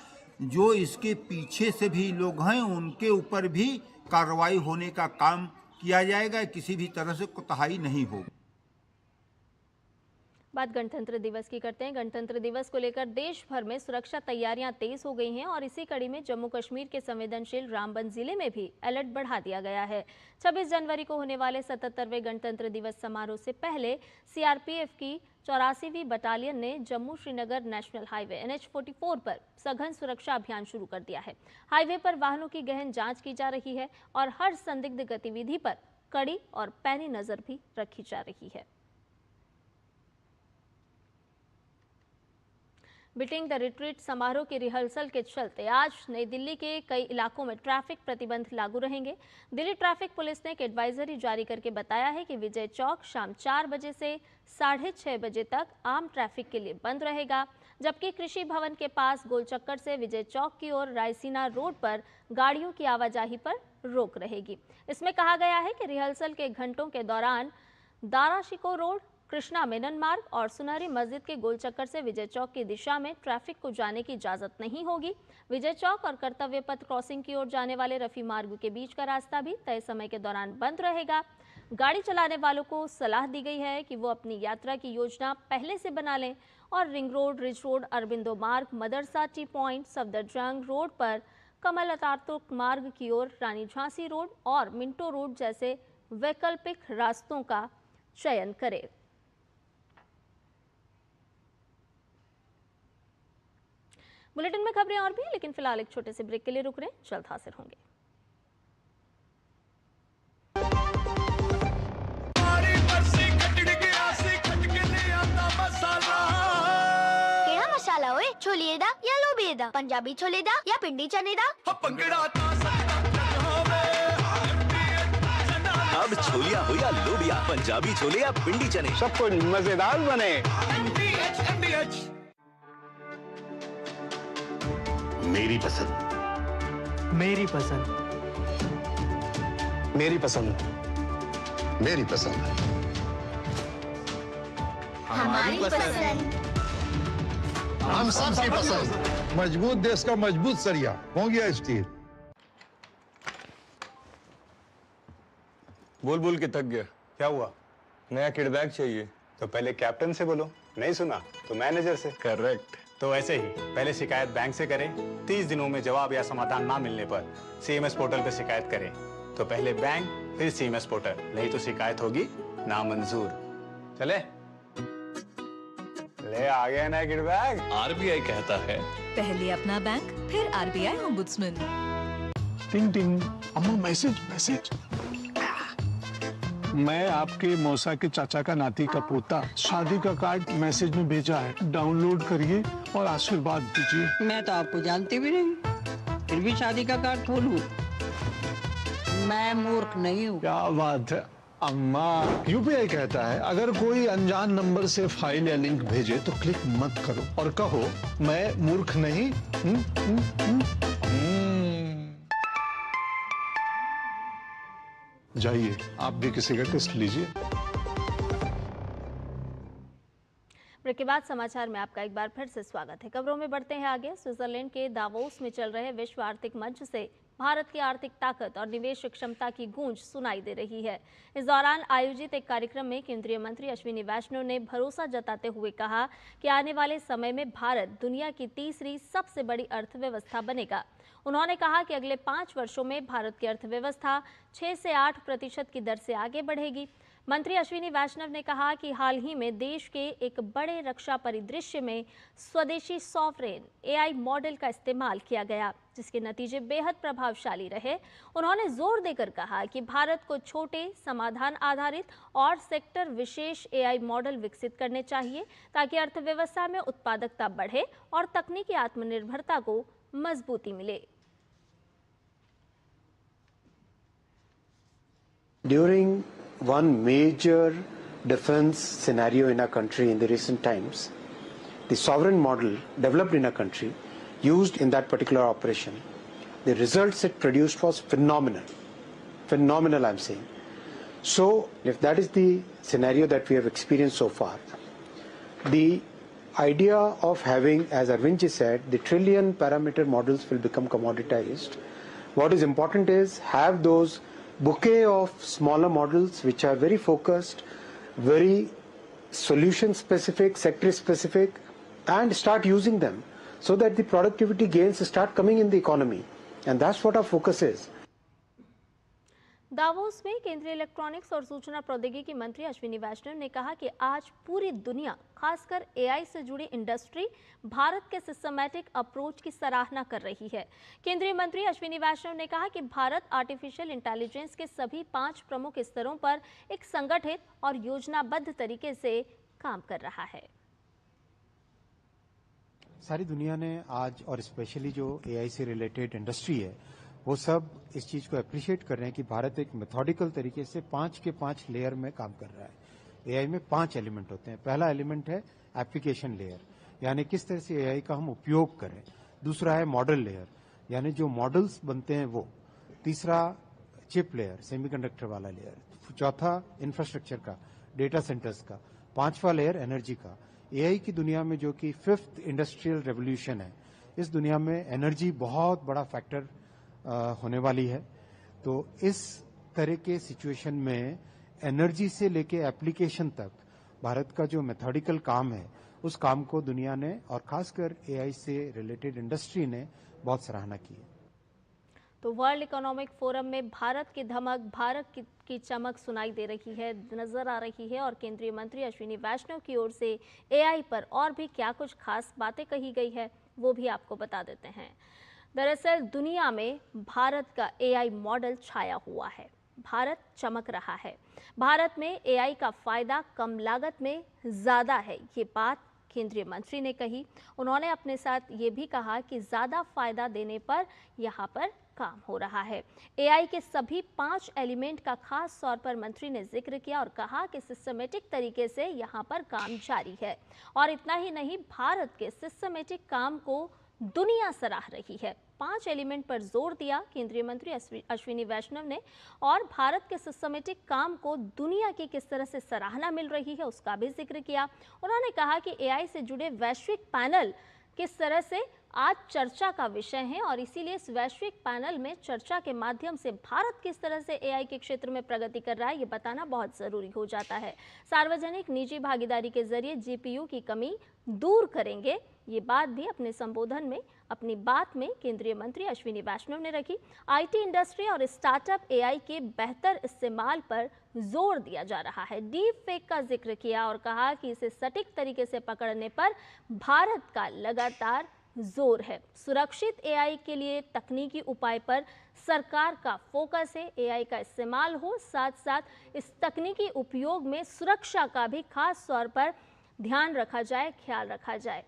Speaker 8: जो इसके पीछे से भी लोग हैं उनके ऊपर भी कार्रवाई होने का काम किया जाएगा। किसी भी तरह से कोताही नहीं होगी।
Speaker 2: बात गणतंत्र दिवस की करते हैं। गणतंत्र दिवस को लेकर देश भर में सुरक्षा तैयारियां तेज हो गई हैं और इसी कड़ी में जम्मू कश्मीर के संवेदनशील रामबन जिले में भी अलर्ट बढ़ा दिया गया है। 26 जनवरी को होने वाले 77वें गणतंत्र दिवस समारोह से पहले सीआरपीएफ की 84वीं बटालियन ने Jammu Srinagar national highway NH-44 पर सघन सुरक्षा अभियान शुरू कर दिया है। हाईवे पर वाहनों की गहन जांच की जा रही है और हर संदिग्ध गतिविधि पर कड़ी और पैनी नजर भी रखी जा रही है। बीटिंग द रिट्रीट समारोह के रिहर्सल के चलते आज नई दिल्ली के कई इलाकों में ट्रैफिक प्रतिबंध लागू रहेंगे। दिल्ली ट्रैफिक पुलिस ने एक एडवाइजरी जारी करके बताया है कि विजय चौक शाम 4 बजे से 6:30 बजे तक आम ट्रैफिक के लिए बंद रहेगा, जबकि कृषि भवन के पास गोलचक्कर से विजय चौक की ओर रायसीना रोड पर गाड़ियों की आवाजाही पर रोक रहेगी। इसमें कहा गया है कि रिहर्सल के घंटों के दौरान दारा शिकोह रोड, कृष्णा मेनन मार्ग और सुनहरी मस्जिद के गोलचक्कर से विजय चौक की दिशा में ट्रैफिक को जाने की इजाजत नहीं होगी। विजय चौक और कर्तव्य पथ क्रॉसिंग की ओर जाने वाले रफी मार्ग के बीच का रास्ता भी तय समय के दौरान बंद रहेगा। गाड़ी चलाने वालों को सलाह दी गई है कि वो अपनी यात्रा की योजना पहले से बना लें और ring road, ridge road, Aurobindo मार्ग, मदरसा टी पॉइंट, सफदरजंग रोड पर कमल अतातुर्क मार्ग की ओर रानी झांसी रोड और मिंटो रोड जैसे वैकल्पिक रास्तों का चयन करें। बुलेटिन में खबरें और भी, लेकिन फिलहाल एक छोटे से ब्रेक के लिए रुक रहे हैं, जल्द हाजिर होंगे।
Speaker 9: केड़ा मसाला ओए? छोलिए दा या लोबिए दा? पंजाबी छोले दा या पिंडी चने दा?
Speaker 10: अब छोलिया हो या लोबिया, पंजाबी छोले या पिंडी चने,
Speaker 11: सब कुछ मजेदार बने।
Speaker 12: मेरी पसंद,
Speaker 11: मेरी पसंद,
Speaker 12: मेरी पसंद, मेरी पसंद,
Speaker 9: हमारी पसंद,
Speaker 12: हम सबकी पसंद।
Speaker 11: मजबूत देश का मजबूत सरिया हो गया स्टील।
Speaker 13: बोल बोल के थक गया। क्या हुआ? नया किडबैग चाहिए
Speaker 14: तो पहले कैप्टन से बोलो, नहीं सुना तो मैनेजर से।
Speaker 13: करेक्ट।
Speaker 14: तो ऐसे ही पहले शिकायत बैंक से करें, 30 दिनों में जवाब या समाधान ना मिलने पर CMS पोर्टल पर शिकायत करें। तो पहले बैंक फिर CMS पोर्टल, नहीं तो शिकायत होगी नामंजूर। चले ले आ गया ना किडबैग।
Speaker 10: RBI कहता है
Speaker 15: पहले अपना बैंक फिर RBI ओम्बुड्समैन।
Speaker 11: टिंग टिंग, अम्मा मैसेज मैसेज। मैं आपके मौसा के चाचा का नाती का पोता, शादी का कार्ड मैसेज में भेजा है, डाउनलोड करिए और आशीर्वाद दीजिए।
Speaker 16: मैं तो आपको जानती भी नहीं, फिर भी शादी का कार्ड खोलूं? मैं मूर्ख नहीं हूँ।
Speaker 11: क्या बात है अम्मा। UPI कहता है अगर कोई अनजान नंबर से फाइल या लिंक भेजे तो क्लिक मत करो और कहो मैं मूर्ख नहीं। जाइए आप भी किसी का टेस्ट लीजिए।
Speaker 2: ब्रेक के बाद समाचार में आपका एक बार फिर से स्वागत है। खबरों में बढ़ते हैं आगे। स्विट्जरलैंड के दावोस में चल रहे विश्व आर्थिक मंच से भारत की आर्थिक ताकत और निवेश क्षमता की गूंज सुनाई दे रही है। इस दौरान आयोजित एक कार्यक्रम में केंद्रीय मंत्री अश्विनी वैष्णव ने भरोसा जताते हुए कहा कि आने वाले समय में भारत दुनिया की तीसरी सबसे बड़ी अर्थव्यवस्था बनेगा। उन्होंने कहा कि अगले 5 वर्षों में भारत की अर्थव्यवस्था 6 से 8% की दर से आगे बढ़ेगी। मंत्री अश्विनी वैष्णव ने कहा कि हाल ही में देश के एक बड़े रक्षा परिदृश्य में स्वदेशी सॉवरेन AI मॉडल का इस्तेमाल किया गया, जिसके नतीजे बेहद प्रभावशाली रहे। उन्होंने जोर देकर कहा कि भारत को छोटे, समाधान आधारित और सेक्टर विशेष AI मॉडल विकसित करने चाहिए ताकि अर्थव्यवस्था में उत्पादकता बढ़े और तकनीकी आत्मनिर्भरता को मजबूती मिले।
Speaker 17: During one major defense scenario in our country in the recent times, the sovereign model developed in our country used in that particular operation, the results it produced was phenomenal. Phenomenal, I'm saying. So, if that is the scenario that we have experienced so far, the idea of having, as Arvindji said, the trillion parameter models will become commoditized. What is important is have those bouquet of smaller models which are very focused, very solution specific, sector specific, and start using them so that the productivity gains start coming in the economy. And that's what our focus is.
Speaker 2: Davos में केंद्रीय electronics और सूचना प्रौद्योगिकी मंत्री अश्विनी वैष्णव ने कहा कि आज पूरी दुनिया, खासकर एआई से जुड़ी इंडस्ट्री, भारत के सिस्टमैटिक अप्रोच की सराहना कर रही है। केंद्रीय मंत्री अश्विनी वैष्णव ने कहा कि भारत आर्टिफिशियल इंटेलिजेंस के सभी 5 प्रमुख स्तरों पर एक संगठित और योजनाबद्ध तरीके से काम कर रहा है।
Speaker 17: सारी दुनिया ने आज, और स्पेशली जो एआई से रिलेटेड इंडस्ट्री है, वो सब इस चीज को अप्रिशिएट कर रहे हैं कि भारत एक मेथोडिकल तरीके से 5 के 5 लेयर में काम कर रहा है। एआई में 5 एलिमेंट होते हैं। पहला एलिमेंट है एप्लीकेशन लेयर, यानी किस तरह से एआई का हम उपयोग करें। दूसरा है मॉडल लेयर, यानी जो मॉडल्स बनते हैं वो। तीसरा चिप लेयर, सेमीकंडक्टर वाला लेयर। चौथा इंफ्रास्ट्रक्चर का, डेटा सेंटर्स का। 5वां लेयर एनर्जी का। एआई की दुनिया में जो कि 5th इंडस्ट्रियल रेवोल्यूशन है, इस दुनिया में एनर्जी बहुत बड़ा फैक्टर होने वाली है। तो इस तरह के सिचुएशन में एनर्जी से लेके एप्लीकेशन तक भारत का जो मेथोडिकल काम है, उस काम को दुनिया ने और खासकर एआई से रिलेटेड इंडस्ट्री ने बहुत सराहना की है।
Speaker 2: तो वर्ल्ड इकोनॉमिक फोरम में भारत की धमक, भारत की चमक सुनाई दे रही है, नजर आ रही है। और केंद्रीय मंत्री अश्विनी वैष्णव की ओर से एआई पर और भी क्या कुछ खास बातें कही गई है, वो भी आपको बता देते हैं। दरअसल दुनिया में भारत का एआई मॉडल छाया हुआ है। भारत चमक रहा है। भारत में एआई का फायदा कम लागत में ज़्यादा है, ये बात केंद्रीय मंत्री ने कही। उन्होंने अपने साथ ये भी कहा कि ज़्यादा फायदा देने पर यहाँ पर काम हो रहा है। एआई के सभी 5 एलिमेंट का खास तौर पर मंत्री ने जिक्र किया और कहा कि सिस्टमेटिक तरीके से यहाँ पर काम जारी है। और इतना ही नहीं, भारत के सिस्टमेटिक काम को दुनिया सराह रही है। 5 एलिमेंट पर जोर दिया केंद्रीय मंत्री अश्विनी वैष्णव ने, और भारत के सिस्टमेटिक काम को दुनिया की किस तरह से सराहना मिल रही है उसका भी जिक्र किया। उन्होंने कहा कि एआई से जुड़े वैश्विक पैनल किस तरह से आज चर्चा का विषय है, और इसीलिए इस वैश्विक पैनल में चर्चा के माध्यम से भारत किस तरह से एआई के क्षेत्र में प्रगति कर रहा है, ये बताना बहुत ज़रूरी हो जाता है। सार्वजनिक निजी भागीदारी के जरिए जीपीयू की कमी दूर करेंगे, ये बात भी अपने संबोधन में, अपनी बात में केंद्रीय मंत्री अश्विनी वैष्णव ने रखी। आईटी इंडस्ट्री और स्टार्टअप एआई के बेहतर इस्तेमाल पर जोर दिया जा रहा है। डीप फेक का जिक्र किया और कहा कि इसे सटीक तरीके से पकड़ने पर भारत का लगातार जोर है। सुरक्षित एआई के लिए तकनीकी उपाय पर सरकार का फोकस है। एआई का इस्तेमाल हो, साथ साथ इस तकनीकी उपयोग में सुरक्षा का भी खास तौर पर ध्यान रखा जाए, ख्याल रखा जाए।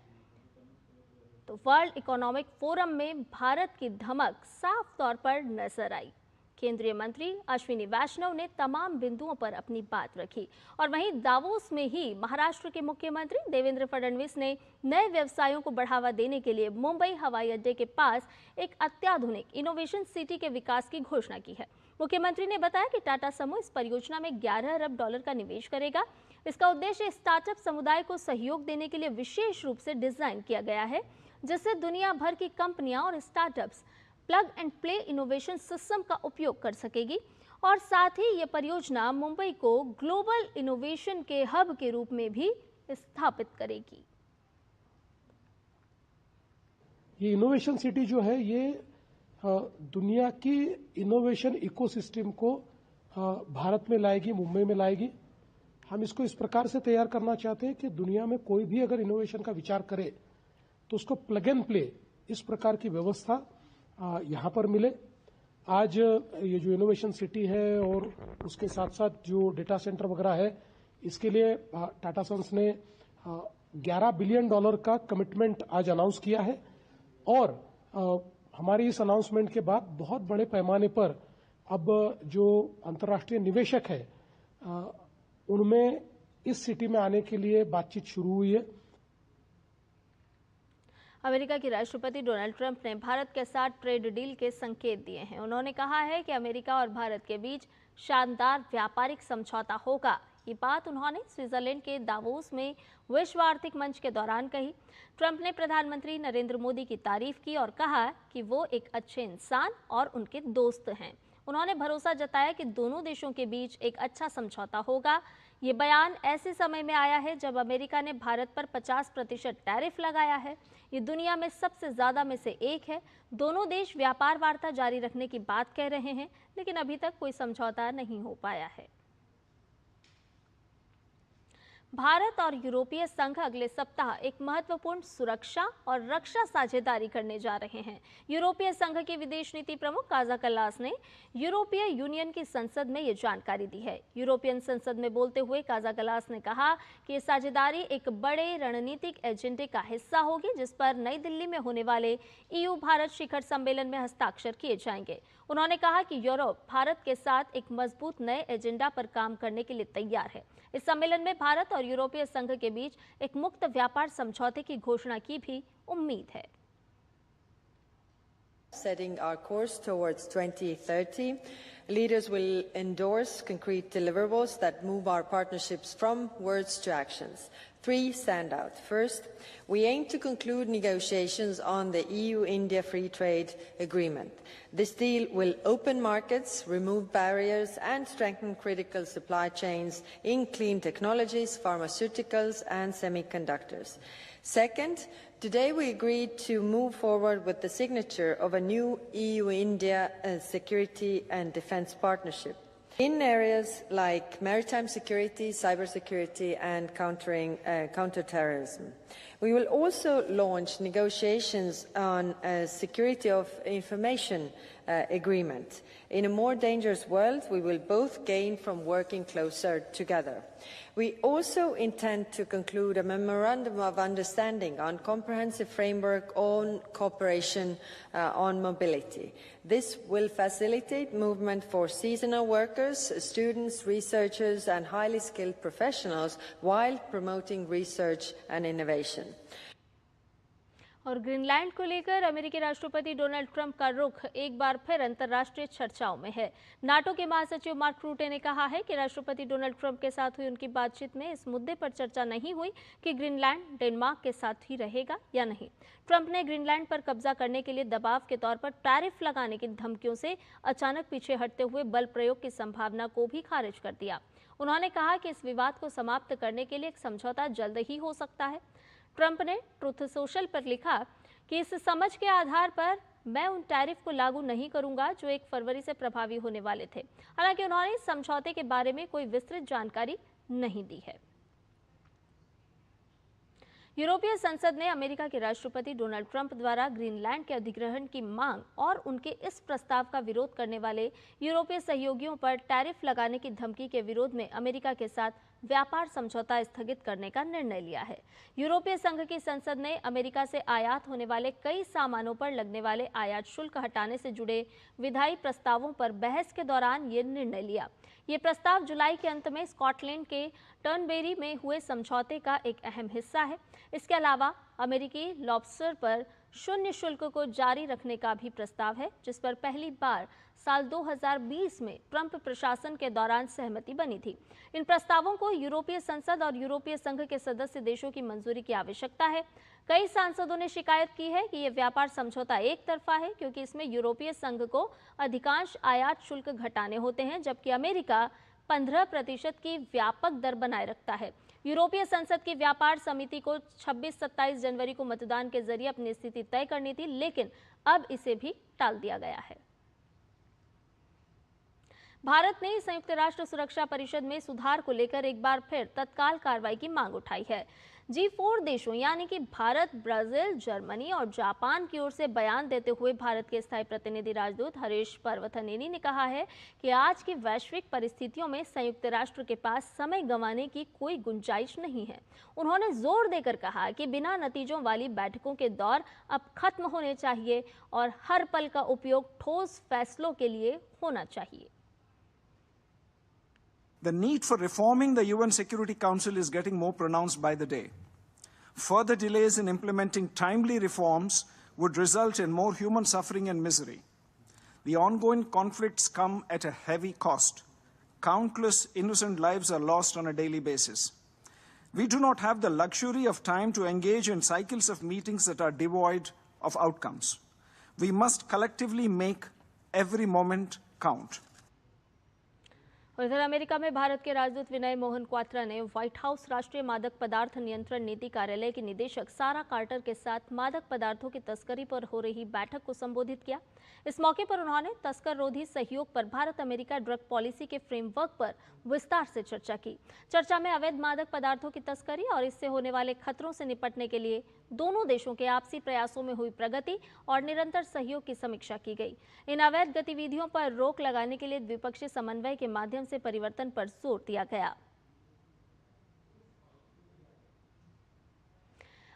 Speaker 2: तो वर्ल्ड इकोनॉमिक फोरम में भारत की धमक साफ तौर पर नजर आई। केंद्रीय मंत्री अश्विनी वैष्णव ने तमाम बिंदुओं पर अपनी बात रखी। और वहीं दावोस में ही महाराष्ट्र के मुख्यमंत्री देवेंद्र फडणवीस ने नए व्यवसायों को बढ़ावा देने के लिए मुंबई हवाई अड्डे के पास एक अत्याधुनिक इनोवेशन सिटी के विकास की घोषणा की है। मुख्यमंत्री ने बताया कि टाटा समूह इस परियोजना में $11 अरब का निवेश करेगा। इसका उद्देश्य स्टार्टअप समुदाय को सहयोग देने के लिए विशेष रूप से डिजाइन किया गया है, जिससे दुनिया भर की कंपनियां और startups plug and play innovation system का उपयोग कर सकेगी। और साथ ही ये परियोजना मुंबई को ग्लोबल इनोवेशन के हब के रूप में भी स्थापित करेगी।
Speaker 18: ये इनोवेशन सिटी जो है, ये दुनिया की इनोवेशन इकोसिस्टम को भारत में लाएगी, मुंबई में लाएगी। हम इसको इस प्रकार से तैयार करना चाहते हैं कि दुनिया में कोई भी अगर इनोवेशन का विचार करे तो उसको प्लग एंड प्ले, इस प्रकार की व्यवस्था यहाँ पर मिले। आज ये जो इनोवेशन सिटी है और उसके साथ साथ जो डेटा सेंटर वगैरह है, इसके लिए टाटा सन्स ने $11 बिलियन का कमिटमेंट आज अनाउंस किया है। और हमारी इस अनाउंसमेंट के बाद बहुत बड़े पैमाने पर अब जो अंतर्राष्ट्रीय निवेशक है, उनमें इस सिटी में आने के लिए बातचीत शुरू हुई है।
Speaker 2: अमेरिका के राष्ट्रपति डोनाल्ड ट्रंप ने भारत के साथ ट्रेड डील के संकेत दिए हैं। उन्होंने कहा है कि अमेरिका और भारत के बीच शानदार व्यापारिक समझौता होगा। ये बात उन्होंने स्विट्जरलैंड के दावोस में विश्व आर्थिक मंच के दौरान कही। ट्रंप ने प्रधानमंत्री नरेंद्र मोदी की तारीफ की और कहा कि वो एक अच्छे इंसान और उनके दोस्त हैं। उन्होंने भरोसा जताया कि दोनों देशों के बीच एक अच्छा समझौता होगा। ये बयान ऐसे समय में आया है जब अमेरिका ने भारत पर 50% टैरिफ लगाया है। ये दुनिया में सबसे ज़्यादा में से एक है। दोनों देश व्यापार वार्ता जारी रखने की बात कह रहे हैं, लेकिन अभी तक कोई समझौता नहीं हो पाया है। भारत और यूरोपीय संघ अगले सप्ताह एक महत्वपूर्ण सुरक्षा और रक्षा साझेदारी करने जा रहे हैं। यूरोपीय संघ के विदेश नीति प्रमुख काजा कल्लास ने यूरोपीय यूनियन की संसद में ये जानकारी दी है। यूरोपियन संसद में बोलते हुए काजा कल्लास ने कहा कि ये साझेदारी एक बड़े रणनीतिक एजेंडे का हिस्सा होगी, जिस पर नई दिल्ली में होने वाले EU भारत शिखर सम्मेलन में हस्ताक्षर किए जाएंगे। उन्होंने कहा कि यूरोप भारत के साथ एक मजबूत नए एजेंडा पर काम करने के लिए तैयार है। इस सम्मेलन में भारत और यूरोपीय संघ के बीच एक मुक्त व्यापार समझौते की घोषणा की भी उम्मीद है।
Speaker 19: Setting our course towards 2030, leaders will endorse concrete deliverables that move our partnerships from words to actions. 3 stand out. First, we aim to conclude negotiations on the EU-India Free Trade Agreement. This deal will open markets, remove barriers, and strengthen critical supply chains in clean technologies, pharmaceuticals, and semiconductors. Second, today we agreed to move forward with the signature of a new EU-India security and defense partnership in areas like maritime security, cybersecurity, and counterterrorism. We will also launch negotiations on a security of information agreement. In a more dangerous world, we will both gain from working closer together. We also intend to conclude a memorandum of understanding on comprehensive framework on cooperation on mobility. This will facilitate movement for seasonal workers, students, researchers, and highly skilled professionals while promoting research and innovation.
Speaker 2: और Greenland को लेकर अमेरिकी राष्ट्रपति Donald Trump का रुख एक बार फिर अंतर्राष्ट्रीय चर्चाओं में है। नाटो के महासचिव मार्क रूटे ने कहा है कि राष्ट्रपति डोनाल्ड ट्रंप के साथ हुई उनकी बातचीत में इस मुद्दे पर चर्चा नहीं हुई कि ग्रीनलैंड डेनमार्क के साथ ही रहेगा या नहीं। ट्रंप ने ग्रीनलैंड पर कब्जा करने के लिए दबाव के तौर पर टैरिफ लगाने की धमकियों से अचानक पीछे हटते हुए बल प्रयोग की संभावना को भी खारिज कर दिया। उन्होंने कहा कि इस विवाद को समाप्त करने के लिए एक समझौता जल्द ही हो सकता है। ट्रंप ने ट्रुथ सोशल पर लिखा कि इस समझ के आधार पर मैं उन टैरिफ को लागू नहीं करूंगा जो 1 फरवरी से प्रभावी होने वाले थे। हालांकि उन्होंने इस समझौते के बारे में कोई विस्तृत जानकारी नहीं दी है। यूरोपीय संसद ने अमेरिका के राष्ट्रपति डोनाल्ड ट्रंप द्वारा ग्रीनलैंड के अधिग्रहण की मांग और उनके इस प्रस्ताव का विरोध करने वाले यूरोपीय सहयोगियों पर टैरिफ लगाने की धमकी के विरोध में अमेरिका के साथ व्यापार समझौता स्थगित करने का निर्णय लिया है। यूरोपीय संघ की संसद ने अमेरिका से आयात होने वाले कई सामानों पर लगने वाले आयात शुल्क हटाने से जुड़े विधायी प्रस्तावों पर बहस के दौरान ये निर्णय लिया। ये प्रस्ताव जुलाई के अंत में स्कॉटलैंड के टर्नबेरी में हुए समझौते का एक अहम हिस्सा है। इसके अलावा अमेरिकी लॉबस्टर पर शून्य शुल्क को जारी रखने का भी प्रस्ताव है, जिस पर पहली बार साल 2020 में ट्रंप प्रशासन के दौरान सहमति बनी थी। इन प्रस्तावों को यूरोपीय संसद और यूरोपीय संघ के सदस्य देशों की मंजूरी की आवश्यकता है। कई सांसदों ने शिकायत की है कि यह व्यापार समझौता एक तरफा है, क्योंकि इसमें यूरोपीय संघ को अधिकांश आयात शुल्क घटाने होते हैं, जबकि अमेरिका 15% की व्यापक दर बनाए रखता है। यूरोपीय संसद की व्यापार समिति को 26-27 जनवरी को मतदान के जरिए अपनी स्थिति तय करनी थी, लेकिन अब इसे भी टाल दिया गया है। भारत ने संयुक्त राष्ट्र सुरक्षा परिषद में सुधार को लेकर एक बार फिर तत्काल कार्रवाई की मांग उठाई है। G4 देशों यानी कि भारत, ब्राजील, जर्मनी और जापान की ओर से बयान देते हुए भारत के स्थायी प्रतिनिधि राजदूत हरीश पर्वतनेनी ने कहा है कि आज की वैश्विक परिस्थितियों में संयुक्त राष्ट्र के पास समय गंवाने की कोई गुंजाइश नहीं है। उन्होंने जोर देकर कहा कि बिना नतीजों वाली बैठकों के दौर अब खत्म होने चाहिए और हर पल का उपयोग ठोस फैसलों के लिए होना चाहिए।
Speaker 20: The need for reforming the UN Security Council is getting more pronounced by the day. Further delays in implementing timely reforms would result in more human suffering and misery. The ongoing conflicts come at a heavy cost. Countless innocent lives are lost on a daily basis. We do not have the luxury of time to engage in cycles of meetings that are devoid of outcomes. We must collectively make every moment count.
Speaker 2: और इधर America में भारत के राजदूत विनय मोहन क्वात्रा ने white house राष्ट्रीय मादक पदार्थ नियंत्रण नीति कार्यालय की निदेशक सारा कार्टर के साथ मादक पदार्थों की तस्करी पर हो रही बैठक को संबोधित किया। इस मौके पर उन्होंने तस्कर रोधी सहयोग पर भारत अमेरिका ड्रग पॉलिसी के फ्रेमवर्क पर विस्तार से चर्चा की। चर्चा में अवैध मादक पदार्थों की तस्करी और इससे होने वाले खतरों से निपटने के लिए दोनों देशों के आपसी प्रयासों में हुई प्रगति और निरंतर सहयोग की समीक्षा की गई। इन अवैध गतिविधियों पर रोक लगाने के लिए द्विपक्षीय समन्वय के माध्यम से परिवर्तन पर जोर दिया गया।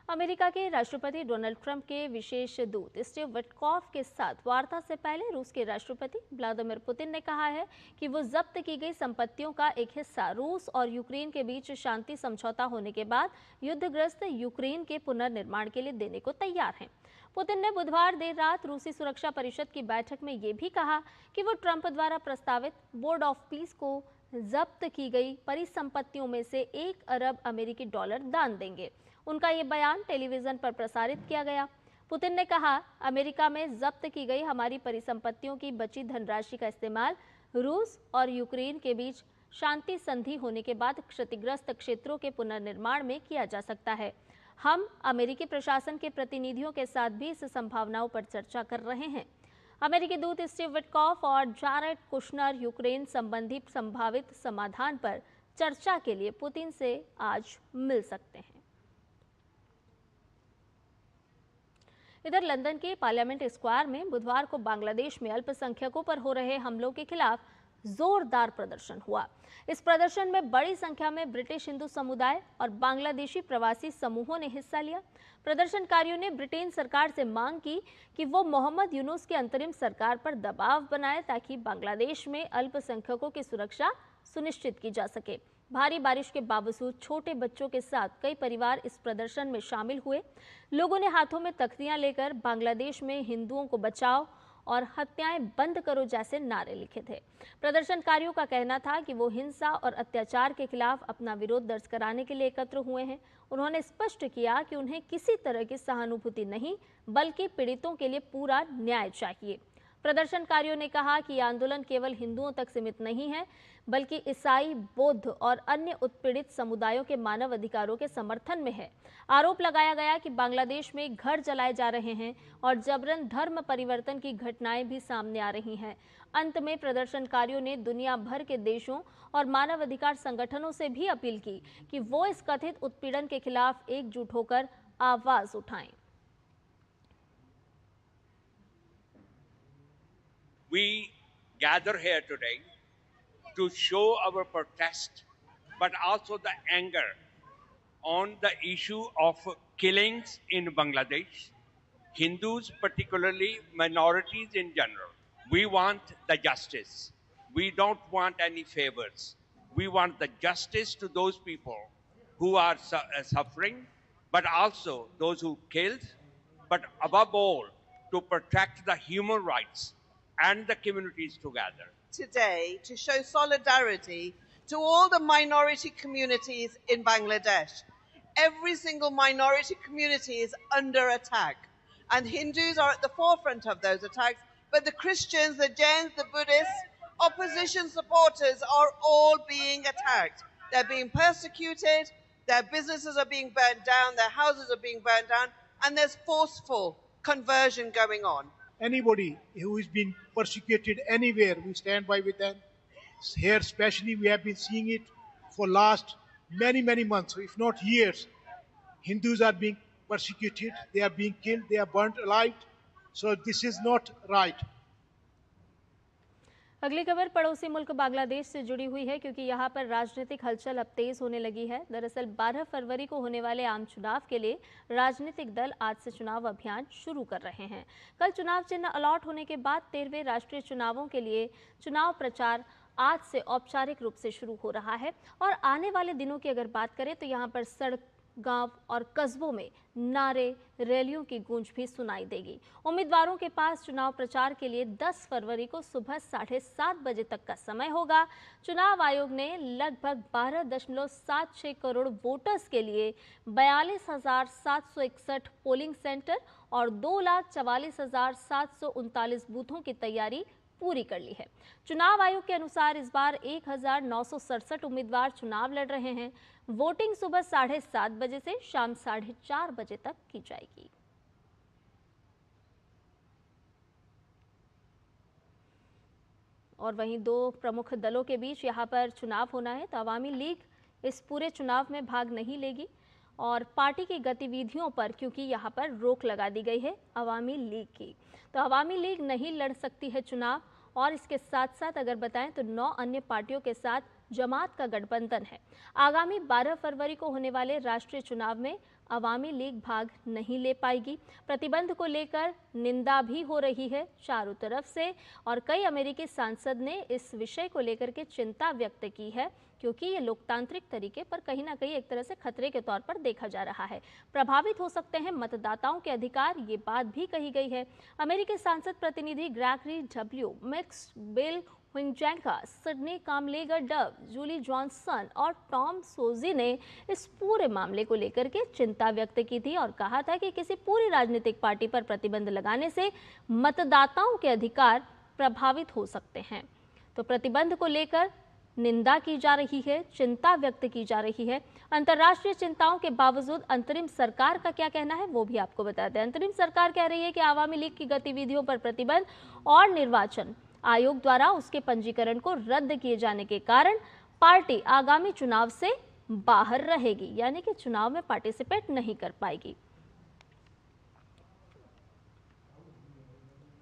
Speaker 2: अमेरिका के राष्ट्रपति डोनाल्ड ट्रंप के विशेष दूत स्टीव विटकॉफ के साथ वार्ता से पहले रूस के राष्ट्रपति व्लादिमीर पुतिन ने कहा है कि वो जब्त की गई संपत्तियों का एक हिस्सा रूस और यूक्रेन के बीच शांति समझौता होने के बाद युद्धग्रस्त यूक्रेन के पुनर्निर्माण के लिए देने को तैयार हैं। पुतिन ने बुधवार देर रात रूसी सुरक्षा परिषद की बैठक में ये भी कहा कि वो ट्रंप द्वारा प्रस्तावित बोर्ड ऑफ पीस को जब्त की गई परिसंपत्तियों में से 1 अरब अमेरिकी डॉलर दान देंगे। उनका ये बयान टेलीविजन पर प्रसारित किया गया। पुतिन ने कहा, अमेरिका में जब्त की गई हमारी परिसंपत्तियों की बची धनराशि का इस्तेमाल रूस और यूक्रेन के बीच शांति संधि होने के बाद क्षतिग्रस्त क्षेत्रों के पुनर्निर्माण में किया जा सकता है। हम अमेरिकी प्रशासन के प्रतिनिधियों के साथ भी इस संभावनाओं पर चर्चा कर रहे हैं। अमेरिकी दूत स्टीव विटकॉफ और जारेड कुशनर यूक्रेन संबंधी संभावित समाधान पर चर्चा के लिए पुतिन से आज मिल सकते हैं। इधर लंदन के पार्लियामेंट स्क्वायर में बुधवार को बांग्लादेश में अल्पसंख्यकों पर हो रहे हमलों के खिलाफ जोरदार प्रदर्शन हुआ। इस प्रदर्शन में बड़ी संख्या में ब्रिटिश हिंदू समुदाय और बांग्लादेशी प्रवासी समूहों ने हिस्सा लिया। प्रदर्शनकारियों ने ब्रिटेन सरकार से मांग की कि वो मोहम्मद यूनुस की अंतरिम सरकार पर दबाव बनाए ताकि बांग्लादेश में अल्पसंख्यकों की सुरक्षा सुनिश्चित की जा सके। भारी बारिश के बावजूद छोटे बच्चों के साथ कई परिवार इस प्रदर्शन में शामिल हुए। लोगों ने हाथों में तख्तियां लेकर बांग्लादेश में हिंदुओं को बचाओ और हत्याएं बंद करो जैसे नारे लिखे थे। प्रदर्शनकारियों का कहना था कि वो हिंसा और अत्याचार के खिलाफ अपना विरोध दर्ज कराने के लिए एकत्र हुए हैं। उन्होंने स्पष्ट किया कि उन्हें किसी तरह की सहानुभूति नहीं, बल्कि पीड़ितों के लिए पूरा न्याय चाहिए। प्रदर्शनकारियों ने कहा कि यह आंदोलन केवल हिंदुओं तक सीमित नहीं है, बल्कि ईसाई, बौद्ध और अन्य उत्पीड़ित समुदायों के मानव अधिकारों के समर्थन में है। आरोप लगाया गया कि बांग्लादेश में घर जलाए जा रहे हैं और जबरन धर्म परिवर्तन की घटनाएं भी सामने आ रही हैं। अंत में प्रदर्शनकारियों ने दुनिया भर के देशों और मानवाधिकार संगठनों से भी अपील की कि वो इस कथित उत्पीड़न के खिलाफ एकजुट होकर आवाज उठाएं।
Speaker 21: We gather here today to show our protest, but also the anger on the issue of killings in Bangladesh, Hindus particularly, minorities in general. We want the justice. We don't want any favors. We want the justice to those people who are suffering, but also those who killed, but above all, to protect the human rights and the communities together.
Speaker 22: Today to show solidarity to all the minority communities in Bangladesh. Every single minority community is under attack, and Hindus are at the forefront of those attacks, but the Christians, the Jains, the Buddhists, opposition supporters are all being attacked. They're being persecuted, their businesses are being burned down, their houses are being burned down, and there's forceful conversion going on.
Speaker 23: Anybody who is being persecuted anywhere, we stand by with them. Here especially, we have been seeing it for last many months, if not years. Hindus are being persecuted, they are being killed, they are burnt alive. So this is not right.
Speaker 2: अगली खबर पड़ोसी मुल्क बांग्लादेश से जुड़ी हुई है, क्योंकि यहाँ पर राजनीतिक हलचल अब तेज होने लगी है। दरअसल 12 फरवरी को होने वाले आम चुनाव के लिए राजनीतिक दल आज से चुनाव अभियान शुरू कर रहे हैं। कल चुनाव चिन्ह अलॉट होने के बाद 13वें राष्ट्रीय चुनावों के लिए चुनाव प्रचार आज से औपचारिक रूप से शुरू हो रहा है। और आने वाले दिनों की अगर बात करें तो यहाँ पर सड़क, गांव और कस्बों में नारे, रैलियों की गूंज भी सुनाई देगी। उम्मीदवारों के पास चुनाव प्रचार के लिए 10 फरवरी को सुबह 7:30 बजे तक का समय होगा। चुनाव आयोग ने लगभग 12.76 करोड़ वोटर्स के लिए 42,761 पोलिंग सेंटर और 2,44,739 बूथों की तैयारी पूरी कर ली है। चुनाव आयोग के अनुसार इस बार 1967 उम्मीदवार चुनाव लड़ रहे हैं। वोटिंग सुबह 7:30 बजे से शाम 4:30 बजे तक की जाएगी। और वहीं दो प्रमुख दलों के बीच यहां पर चुनाव होना है, तो अवामी लीग इस पूरे चुनाव में भाग नहीं लेगी और पार्टी की गतिविधियों पर क्योंकि यहां पर रोक लगा दी गई है अवामी लीग की, तो अवामी लीग नहीं लड़ सकती है चुनाव। और इसके साथ साथ अगर बताएं तो 9 अन्य पार्टियों के साथ जमात का गठबंधन है। आगामी 12 फरवरी को होने वाले राष्ट्रीय चुनाव में अवामी लीग भाग नहीं ले पाएगी। प्रतिबंध को लेकर निंदा भी हो रही है चारों तरफ से और कई अमेरिकी सांसद ने इस विषय को लेकर के चिंता व्यक्त की है क्योंकि ये लोकतांत्रिक तरीके पर कहीं ना कहीं एक तरह से खतरे के तौर पर देखा जा रहा है। प्रभावित हो सकते हैं मतदाताओं के अधिकार, ये बात भी कही गई है। अमेरिकी सांसद प्रतिनिधि Gregory W Meeks, Bill Huizenga, Sydney Kamlager Dove, Julie Johnson और टॉम सोजी ने इस पूरे मामले को लेकर के चिंता व्यक्त की थी और कहा था कि किसी पूरी राजनीतिक पार्टी पर प्रतिबंध लगाने से मतदाताओं के अधिकार प्रभावित हो सकते हैं। तो प्रतिबंध को लेकर निंदा की जा रही है, चिंता व्यक्त की जा रही है। अंतर्राष्ट्रीय चिंताओं के बावजूद अंतरिम सरकार का क्या कहना है वो भी आपको बता दें। अंतरिम सरकार कह रही है कि आवामी लीग की गतिविधियों पर प्रतिबंध और निर्वाचन आयोग द्वारा उसके पंजीकरण को रद्द किए जाने के कारण पार्टी आगामी चुनाव से बाहर रहेगी, यानी कि चुनाव में पार्टिसिपेट नहीं कर पाएगी।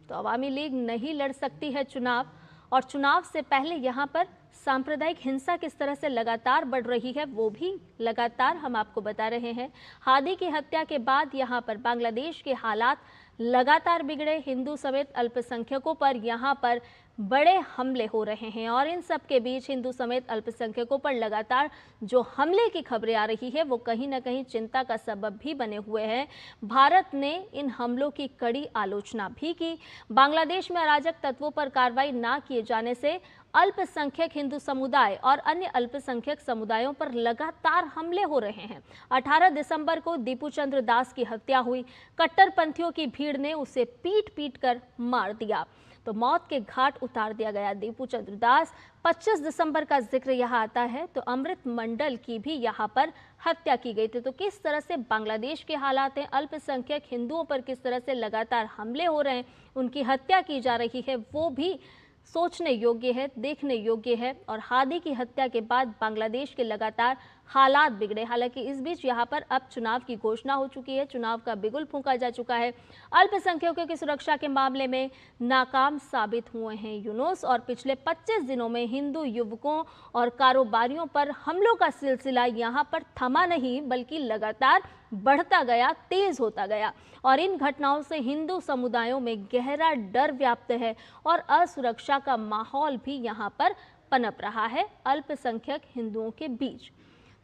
Speaker 2: तो आवामी लीग नहीं लड़ सकती है चुनाव और चुनाव से पहले यहां पर सांप्रदायिक हिंसा किस तरह से लगातार बढ़ रही है वो भी लगातार हम आपको बता रहे हैं। हादी की हत्या के बाद यहां पर बांग्लादेश के हालात लगातार बिगड़े। हिंदू समेत अल्पसंख्यकों पर यहां पर बड़े हमले हो रहे हैं और इन सब के बीच हिंदू समेत अल्पसंख्यकों पर लगातार जो हमले की खबरें आ रही है वो कहीं ना कहीं चिंता का सबब भी बने हुए हैं। भारत ने इन हमलों की कड़ी आलोचना भी की। बांग्लादेश में अराजक तत्वों पर कार्रवाई ना किए जाने से अल्पसंख्यक हिंदू समुदाय और अन्य अल्पसंख्यक समुदायों पर लगातार हमले हो रहे हैं। 18 दिसंबर को दीपू चंद्र दास की हत्या हुई। कट्टरपंथियों की भीड़ ने उसे पीट पीट कर मार दिया, तो मौत के घाट उतार दिया गया दीपू चंद्र दास। 25 दिसंबर का जिक्र यहाँ आता है तो अमृत मंडल की भी यहाँ पर हत्या की गई थी। तो किस तरह से बांग्लादेश के हालात हैं, अल्पसंख्यक हिंदुओं पर किस तरह से लगातार हमले हो रहे हैं, उनकी हत्या की जा रही है, वो भी सोचने योग्य है, देखने योग्य है। और हादी की हत्या के बाद बांग्लादेश के लगातार हालात बिगड़े। हालांकि इस बीच यहाँ पर अब चुनाव की घोषणा हो चुकी है, चुनाव का बिगुल फूंका जा चुका है। अल्पसंख्यकों की सुरक्षा के मामले में नाकाम साबित हुए हैं यूनुस और पिछले 25 दिनों में हिंदू युवकों और कारोबारियों पर हमलों का सिलसिला यहाँ पर थमा नहीं बल्कि लगातार बढ़ता गया, तेज होता गया और इन घटनाओं से हिंदू समुदायों में गहरा डर व्याप्त है और असुरक्षा का माहौल भी यहाँ पर पनप रहा है अल्पसंख्यक हिंदुओं के बीच।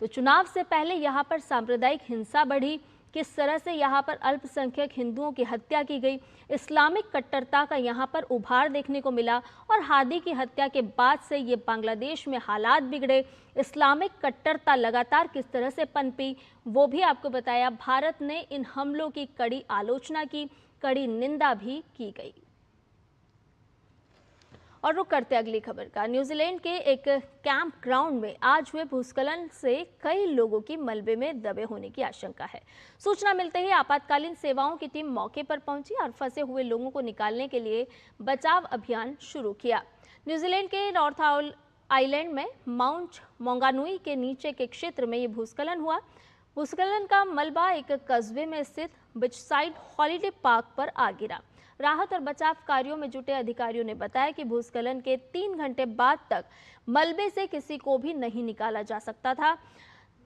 Speaker 2: तो चुनाव से पहले यहाँ पर सांप्रदायिक हिंसा बढ़ी, किस तरह से यहाँ पर अल्पसंख्यक हिंदुओं की हत्या की गई, इस्लामिक कट्टरता का यहाँ पर उभार देखने को मिला और हादी की हत्या के बाद से ये बांग्लादेश में हालात बिगड़े, इस्लामिक कट्टरता लगातार किस तरह से पनपी वो भी आपको बताया। भारत ने इन हमलों की कड़ी आलोचना की, कड़ी निंदा भी की गई। और रुक करते अगली खबर का। न्यूजीलैंड के एक कैंप ग्राउंड में आज हुए भूस्खलन से कई लोगों की मलबे में दबे होने की आशंका है। सूचना मिलते ही आपातकालीन सेवाओं की टीम मौके पर पहुंची और फंसे हुए लोगों को निकालने के लिए बचाव अभियान शुरू किया। न्यूजीलैंड के नॉर्थ आइलैंड में माउंट मोंगानुई के नीचे के क्षेत्र में ये भूस्खलन हुआ। भूस्खलन का मलबा एक कस्बे में स्थित बीचसाइड हॉलीडे पार्क पर आ गिरा। राहत और बचाव कार्यों में जुटे अधिकारियों ने बताया कि भूस्खलन के 3 घंटे बाद तक मलबे से किसी को भी नहीं निकाला जा सकता था।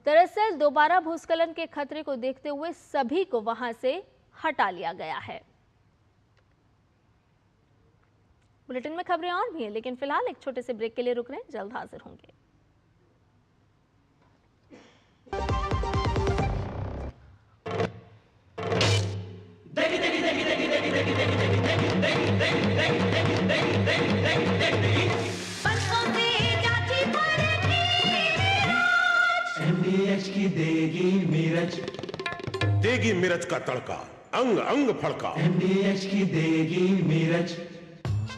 Speaker 2: दरअसल दोबारा भूस्खलन के खतरे को देखते हुए सभी को वहां से हटा लिया गया है। बुलेटिन में खबरें और भी हैं, लेकिन फिलहाल एक छोटे से ब्रेक के लिए रुक रहे हैं, जल्द हाजिर होंगे।
Speaker 1: MDH की देगी मिर्च का तड़का, अंग अंग फड़का। MDH की देगी मिर्च।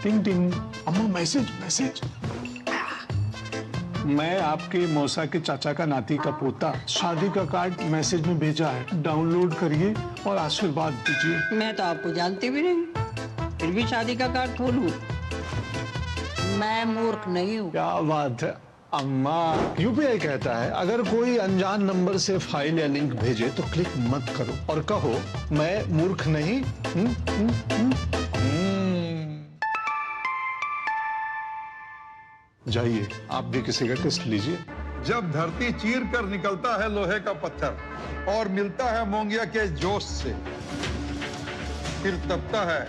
Speaker 11: टिंग टिंग, अम्मा मैसेज मैसेज। मैं आपके मौसा के चाचा का नाती का पोता, शादी का कार्ड मैसेज में भेजा है, डाउनलोड करिए और आशीर्वाद दीजिए।
Speaker 16: मैं तो आपको जानती भी नहीं, फिर भी शादी का कार्ड खोलूं? मैं मूर्ख नहीं हूँ।
Speaker 11: क्या बात है अम्मा। यूपीआई कहता है अगर कोई अनजान नंबर से फाइल या लिंक भेजे तो क्लिक मत करो और कहो मैं मूर्ख नहीं। जाइए आप भी किसी का टेस्ट लीजिए।
Speaker 3: जब धरती चीर कर निकलता है लोहे का पत्थर और मिलता है मोंगिया के जोश से, फिर तपता है,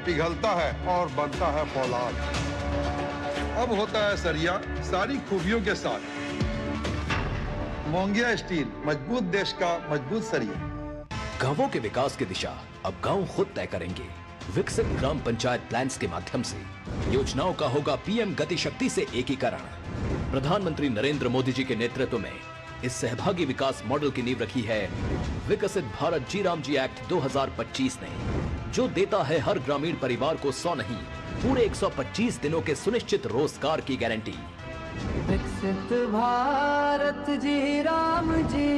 Speaker 3: पिघलता है और बनता है फौलाद। अब होता है सरिया सारी खूबियों के साथ। मोंगिया स्टील, मजबूत देश का मजबूत सरिया।
Speaker 10: गांवों के विकास की दिशा अब गांव खुद तय करेंगे। विकसित ग्राम पंचायत प्लान्स के माध्यम से योजनाओं का होगा पीएम गति शक्ति से एकीकरण। प्रधानमंत्री नरेंद्र मोदी जी के नेतृत्व में इस सहभागी विकास मॉडल की नींव रखी है विकसित भारत जी राम जी एक्ट 2025 ने, जो देता है हर ग्रामीण परिवार को 100 नहीं पूरे 125 दिनों के सुनिश्चित रोजगार की गारंटी।
Speaker 1: विकसित भारत जी राम जी।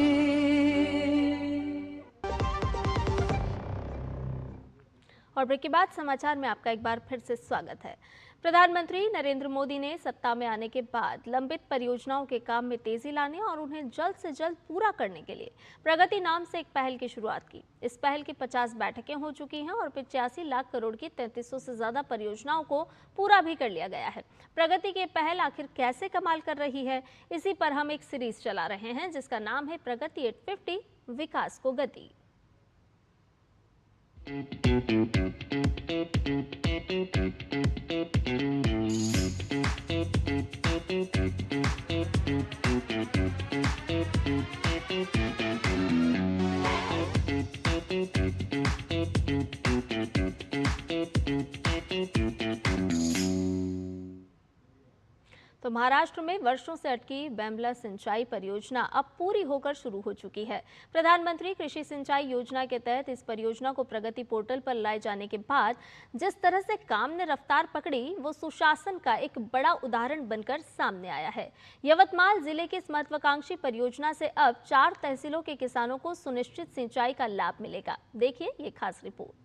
Speaker 2: और ब्रेक के बाद समाचार में आपका एक बार फिर से स्वागत है। प्रधानमंत्री नरेंद्र मोदी ने सत्ता में आने के बाद लंबित परियोजनाओं के काम में तेजी लाने और उन्हें जल्द से जल्द पूरा करने के लिए प्रगति नाम से एक पहल की शुरुआत की। इस पहल की 50 बैठकें हो चुकी हैं और 85 लाख करोड़ की 3300 से ज्यादा परियोजनाओं को पूरा भी कर लिया गया है। प्रगति की पहल आखिर कैसे कमाल कर रही है, इसी पर हम एक सीरीज चला रहे हैं जिसका नाम है प्रगति 850, विकास को गति। तो महाराष्ट्र में वर्षों से अटकी बेम्बला सिंचाई परियोजना अब पूरी होकर शुरू हो चुकी है। प्रधानमंत्री कृषि सिंचाई योजना के तहत इस परियोजना को प्रगति पोर्टल पर लाए जाने के बाद जिस तरह से काम ने रफ्तार पकड़ी, वो सुशासन का एक बड़ा उदाहरण बनकर सामने आया है। यवतमाल जिले की इस महत्वाकांक्षी परियोजना से अब 4 तहसीलों के किसानों को सुनिश्चित सिंचाई का लाभ मिलेगा। देखिए ये खास रिपोर्ट।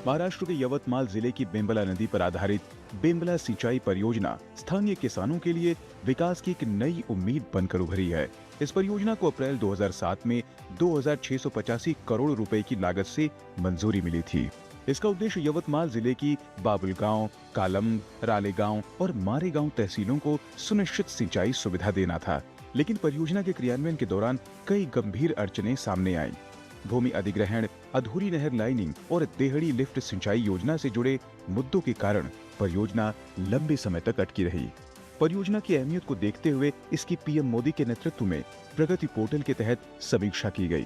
Speaker 4: महाराष्ट्र के यवतमाल जिले की बेम्बला नदी पर आधारित बेम्बला सिंचाई परियोजना स्थानीय किसानों के लिए विकास की एक नई उम्मीद बनकर उभरी है। इस परियोजना को अप्रैल 2007 में 2685 करोड़ रुपए की लागत से मंजूरी मिली थी। इसका उद्देश्य यवतमाल जिले की बाबुलगांव, कालम, रालेगांव और मारेगांव तहसीलों को सुनिश्चित सिंचाई सुविधा देना था। लेकिन परियोजना के क्रियान्वयन के दौरान कई गंभीर अड़चनें सामने आईं। भूमि अधिग्रहण, अधूरी नहर लाइनिंग और देहड़ी लिफ्ट सिंचाई योजना से जुड़े मुद्दों के कारण परियोजना लंबे समय तक अटकी रही। परियोजना की अहमियत को देखते हुए इसकी पीएम मोदी के नेतृत्व में प्रगति पोर्टल के तहत समीक्षा की गई।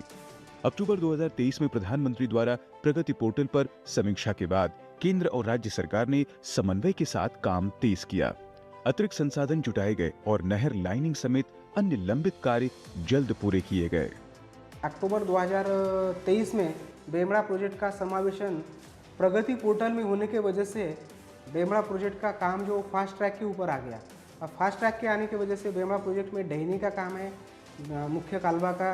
Speaker 4: अक्टूबर 2023 में प्रधानमंत्री द्वारा प्रगति पोर्टल पर समीक्षा के बाद केंद्र और राज्य सरकार ने समन्वय के साथ काम तेज किया। अतिरिक्त संसाधन जुटाए गए और नहर लाइनिंग समेत अन्य लंबित कार्य जल्द पूरे किए गए।
Speaker 5: अक्टूबर 2023 में बेम्बला प्रोजेक्ट का समावेशन प्रगति पोर्टल में होने के वजह से बेम्बला प्रोजेक्ट का काम जो फास्ट ट्रैक के ऊपर आ गया। अब फास्ट ट्रैक के आने की वजह से बेम्बला प्रोजेक्ट में डहनी का काम है, मुख्य कालवा का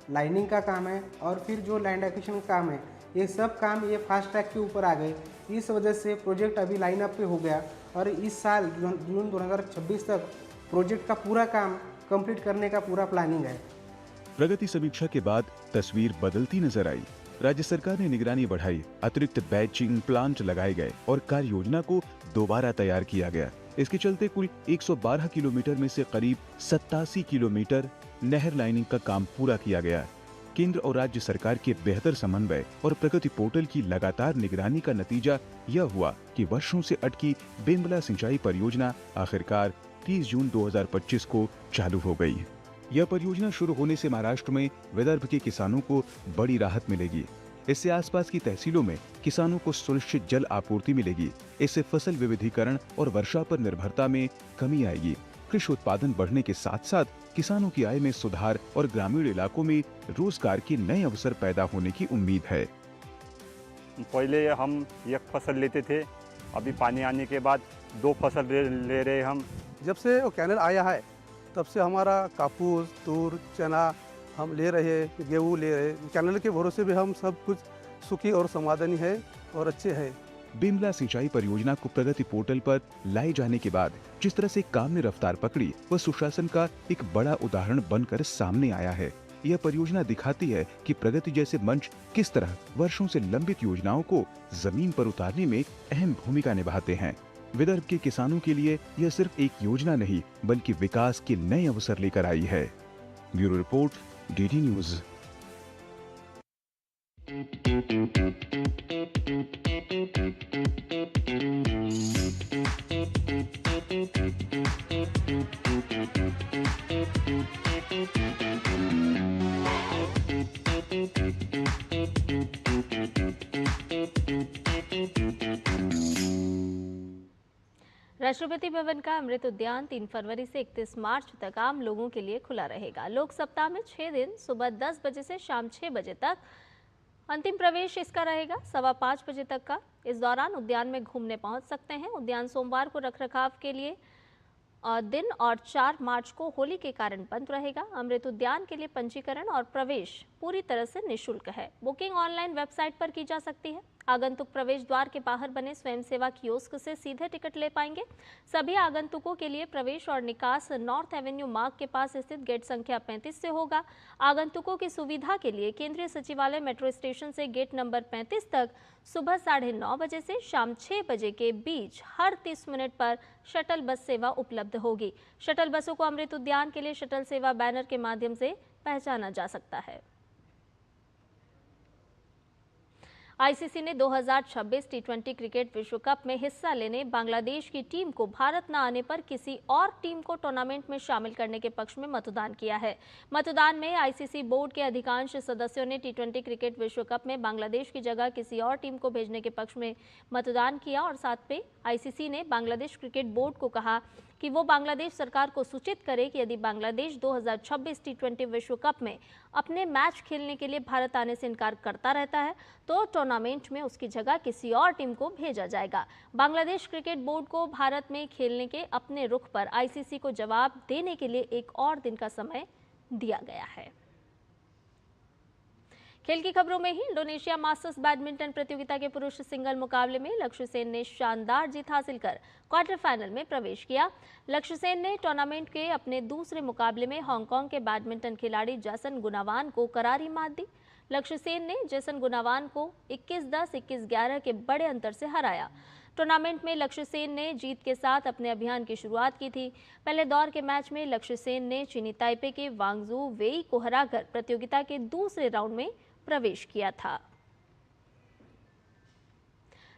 Speaker 5: लाइनिंग का काम है और फिर जो लैंड एक्विजिशन का काम है, ये सब काम ये फास्ट ट्रैक के ऊपर आ गए। इस वजह से प्रोजेक्ट अभी लाइन अप पे हो गया और इस साल जून 2026 तक प्रोजेक्ट का पूरा काम कंप्लीट करने का पूरा प्लानिंग है।
Speaker 4: प्रगति समीक्षा के बाद तस्वीर बदलती नजर आई। राज्य सरकार ने निगरानी बढ़ाई, अतिरिक्त बैचिंग प्लांट लगाए गए और कार्य योजना को दोबारा तैयार किया गया। इसके चलते कुल 112 किलोमीटर में से करीब 87 किलोमीटर नहर लाइनिंग का काम पूरा किया गया। केंद्र और राज्य सरकार के बेहतर समन्वय और प्रगति पोर्टल की लगातार निगरानी का नतीजा यह हुआ कि वर्षों से अटकी बेम्बला सिंचाई परियोजना आखिरकार 30 जून 2025 को चालू हो गई। यह परियोजना शुरू होने से महाराष्ट्र में विदर्भ के किसानों को बड़ी राहत मिलेगी। इससे आसपास की तहसीलों में किसानों को सुनिश्चित जल आपूर्ति मिलेगी। इससे फसल विविधीकरण और वर्षा पर निर्भरता में कमी आएगी। कृषि उत्पादन बढ़ने के साथ साथ किसानों की आय में सुधार और ग्रामीण इलाकों में रोजगार के नए अवसर पैदा होने की उम्मीद है।
Speaker 6: पहले हम एक फसल लेते थे, अभी पानी आने के बाद 2 फसल ले रहे हम।
Speaker 7: जब से वो कैनल आया है तब से हमारा कापूस, तूर, चना हम ले रहे हैं, गेहूँ ले रहे हैं। कैनल के भरोसे भी हम सब कुछ सुखी और समाधानी है और अच्छे हैं।
Speaker 4: बेमला सिंचाई परियोजना को प्रगति पोर्टल पर लाए जाने के बाद जिस तरह से काम ने रफ्तार पकड़ी वह सुशासन का एक बड़ा उदाहरण बनकर सामने आया है। यह परियोजना दिखाती है कि प्रगति जैसे मंच किस तरह वर्षों से लंबित योजनाओं को जमीन पर उतारने में अहम भूमिका निभाते हैं। विदर्भ के किसानों के लिए यह सिर्फ एक योजना नहीं बल्कि विकास के नए अवसर लेकर आई है। Bureau report, DD news.
Speaker 2: Rashtrapati Bhavan का अमृत उद्यान 3 फरवरी से 31 मार्च तक आम लोगों के लिए खुला रहेगा। लोक सप्ताह में 6 दिन सुबह 10 बजे से शाम 6 बजे तक अंतिम प्रवेश इसका रहेगा 5:15 बजे तक का। इस दौरान उद्यान में घूमने पहुंच सकते हैं। उद्यान सोमवार को रखरखाव के लिए दिन और 4 मार्च को होली के कारण बंद रहेगा। अमृत उद्यान के लिए पंजीकरण और प्रवेश पूरी तरह से निःशुल्क है। बुकिंग ऑनलाइन वेबसाइट पर की जा सकती है। आगंतुक प्रवेश द्वार के बाहर बने स्वयं सेवा कियोस्क से सीधे टिकट ले पाएंगे। सभी आगंतुकों के लिए प्रवेश और निकास नॉर्थ एवेन्यू मार्ग के पास स्थित गेट संख्या 35 से होगा। आगंतुकों की सुविधा के लिए केंद्रीय सचिवालय मेट्रो स्टेशन से गेट नंबर 35 तक सुबह 9:30 बजे से शाम 6 बजे के बीच हर 30 मिनट पर शटल बस सेवा उपलब्ध होगी। शटल बसों को अमृत उद्यान के लिए शटल सेवा बैनर के माध्यम से पहचाना जा सकता है। आईसीसी ने 2026 टी20 क्रिकेट विश्व कप में हिस्सा लेने बांग्लादेश की टीम को भारत न आने पर किसी और टीम को टूर्नामेंट में शामिल करने के पक्ष में मतदान किया है। मतदान में आईसीसी बोर्ड के अधिकांश सदस्यों ने टी20 क्रिकेट विश्व कप में बांग्लादेश की जगह किसी और टीम को भेजने के पक्ष में मतदान किया और साथ में आईसीसी ने बांग्लादेश क्रिकेट बोर्ड को कहा कि वो बांग्लादेश सरकार को सूचित करे कि यदि बांग्लादेश 2026 टी20 विश्व कप में अपने मैच खेलने के लिए भारत आने से इनकार करता रहता है तो टूर्नामेंट में उसकी जगह किसी और टीम को भेजा जाएगा। बांग्लादेश क्रिकेट बोर्ड को भारत में खेलने के अपने रुख पर आईसीसी को जवाब देने के लिए एक और दिन का समय दिया गया है। खेल की खबरों में ही इंडोनेशिया मास्टर्स बैडमिंटन प्रतियोगिता के पुरुष सिंगल मुकाबले में लक्ष्य सेन ने शानदार जीत हासिल कर क्वार्टर फाइनल में प्रवेश किया। लक्ष्य सेन ने टूर्नामेंट के अपने दूसरे मुकाबले में हांगकांग के बैडमिंटन खिलाड़ी जेसन गुनावान को करारी मात दी। लक्ष्य सेन ने जेसन गुनावान को 21-10, 21-11 के बड़े अंतर से हराया। टूर्नामेंट में लक्ष्य सेन ने जीत के साथ अपने अभियान की शुरुआत की थी। पहले दौर के मैच में लक्ष्य सेन ने चीनी ताइपे के वांगजू वेई को हराकर प्रतियोगिता के दूसरे राउंड में प्रवेश किया था।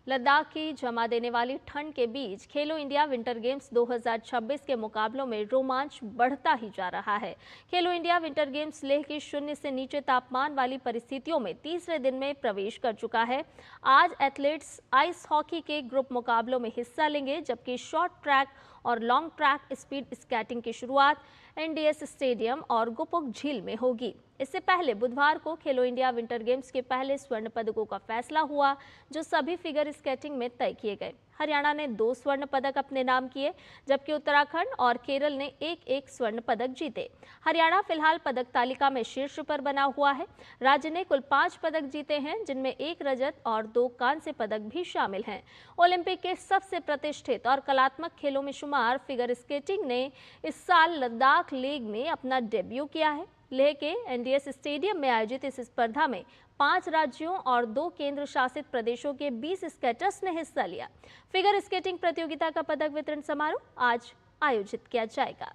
Speaker 2: लद्दाख की जमा देने वाली ठंड के बीच खेलो इंडिया विंटर गेम्स 2026 के मुकाबलों में रोमांच बढ़ता ही जा रहा है। खेलो इंडिया विंटर गेम्स लेह की 0 से नीचे तापमान वाली परिस्थितियों में तीसरे दिन में प्रवेश कर चुका है। आज एथलीट्स आइस हॉकी के ग्रुप मुकाबलों में हिस्सा लेंगे, जबकि शॉर्ट ट्रैक और लॉन्ग ट्रैक स्पीड स्केटिंग की शुरुआत एनडीएस स्टेडियम और गुपुक झील में होगी। इससे पहले बुधवार को खेलो इंडिया विंटर गेम्स के पहले स्वर्ण पदकों का फैसला हुआ, जो सभी फिगर स्केटिंग में तय किए गए। हरियाणा ने 2 स्वर्ण पदक अपने नाम किए, जबकि उत्तराखंड और केरल ने 1-1 स्वर्ण पदक जीते। हरियाणा फिलहाल पदक तालिका में शीर्ष पर बना हुआ है। राज्य ने कुल 5 पदक जीते हैं, जिनमें 1 रजत और 2 कांस्य पदक भी शामिल हैं। ओलंपिक के सबसे प्रतिष्ठित और कलात्मक खेलों में शुमार फिगर स्केटिंग ने इस साल लद्दाख लेग में अपना डेब्यू किया है। लेह के एनडीएस स्टेडियम में आयोजित इस स्पर्धा में 5 राज्यों और 2 केंद्र शासित प्रदेशों के 20 स्केटर्स ने हिस्सा लिया। फिगर स्केटिंग प्रतियोगिता का पदक वितरण समारोह आज आयोजित किया जाएगा।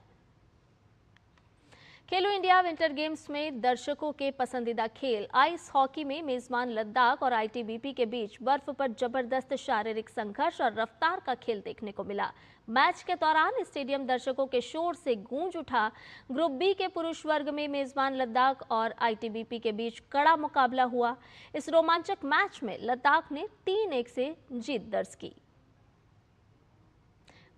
Speaker 2: खेलो इंडिया विंटर गेम्स में दर्शकों के पसंदीदा खेल आइस हॉकी में मेजबान लद्दाख और आईटीबीपी के बीच बर्फ पर जबरदस्त शारीरिक संघर्ष और रफ्तार का खेल देखने को मिला। मैच के दौरान स्टेडियम दर्शकों के शोर से गूंज उठा। ग्रुप बी के पुरुष वर्ग में मेजबान लद्दाख और आईटीबीपी के बीच कड़ा मुकाबला हुआ। इस रोमांचक मैच में लद्दाख ने 3-1 से जीत दर्ज की।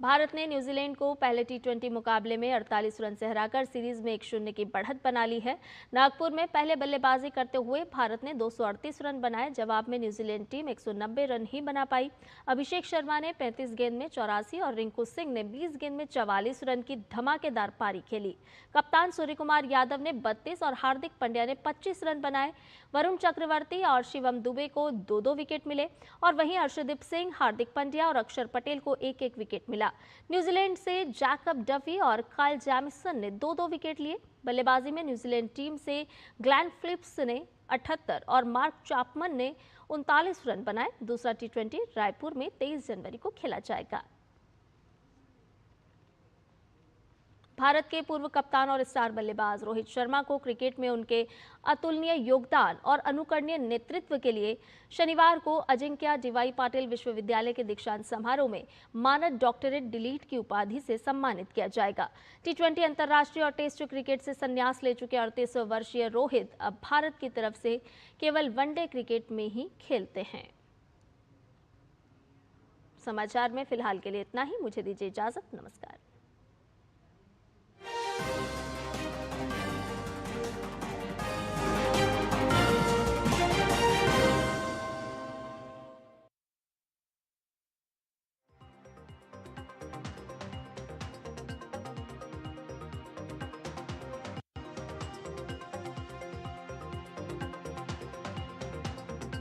Speaker 2: भारत ने न्यूजीलैंड को पहले टी20 मुकाबले में 48 रन से हराकर सीरीज में 1-0 की बढ़त बना ली है। नागपुर में पहले बल्लेबाजी करते हुए भारत ने 238 रन बनाए। जवाब में न्यूजीलैंड टीम 190 रन ही बना पाई। अभिषेक शर्मा ने 35 गेंद में 84 और रिंकू सिंह ने 20 गेंद में 44 रन की धमाकेदार पारी खेली। कप्तान सूर्यकुमार यादव ने 32 और हार्दिक पांड्या ने 25 रन बनाए। वरुण चक्रवर्ती और शिवम दुबे को 2-2 विकेट मिले और वहीं अर्शदीप सिंह, हार्दिक पांड्या और अक्षर पटेल को 1-1 विकेट मिला। न्यूजीलैंड से जैकब डफी और काइल जैमिसन ने 2-2 विकेट लिए। बल्लेबाजी में न्यूजीलैंड टीम से ग्लेन फिलिप्स ने 78 और मार्क चैपमन ने 39 रन बनाए। दूसरा टी20 रायपुर में 23 जनवरी को खेला जाएगा। भारत के पूर्व कप्तान और स्टार बल्लेबाज रोहित शर्मा को क्रिकेट में उनके अतुलनीय योगदान और अनुकरणीय नेतृत्व के लिए शनिवार को अजिंक्य डीवाई पाटिल विश्वविद्यालय के दीक्षांत समारोह में मानद डॉक्टरेट डिलीट की उपाधि से सम्मानित किया जाएगा। टी20 अंतर्राष्ट्रीय और टेस्ट क्रिकेट से संन्यास ले चुके 38 वर्षीय रोहित अब भारत की तरफ से केवल वनडे क्रिकेट में ही खेलते हैं। समाचार में फिलहाल के लिए इतना ही। मुझे दीजिए इजाजत। नमस्कार।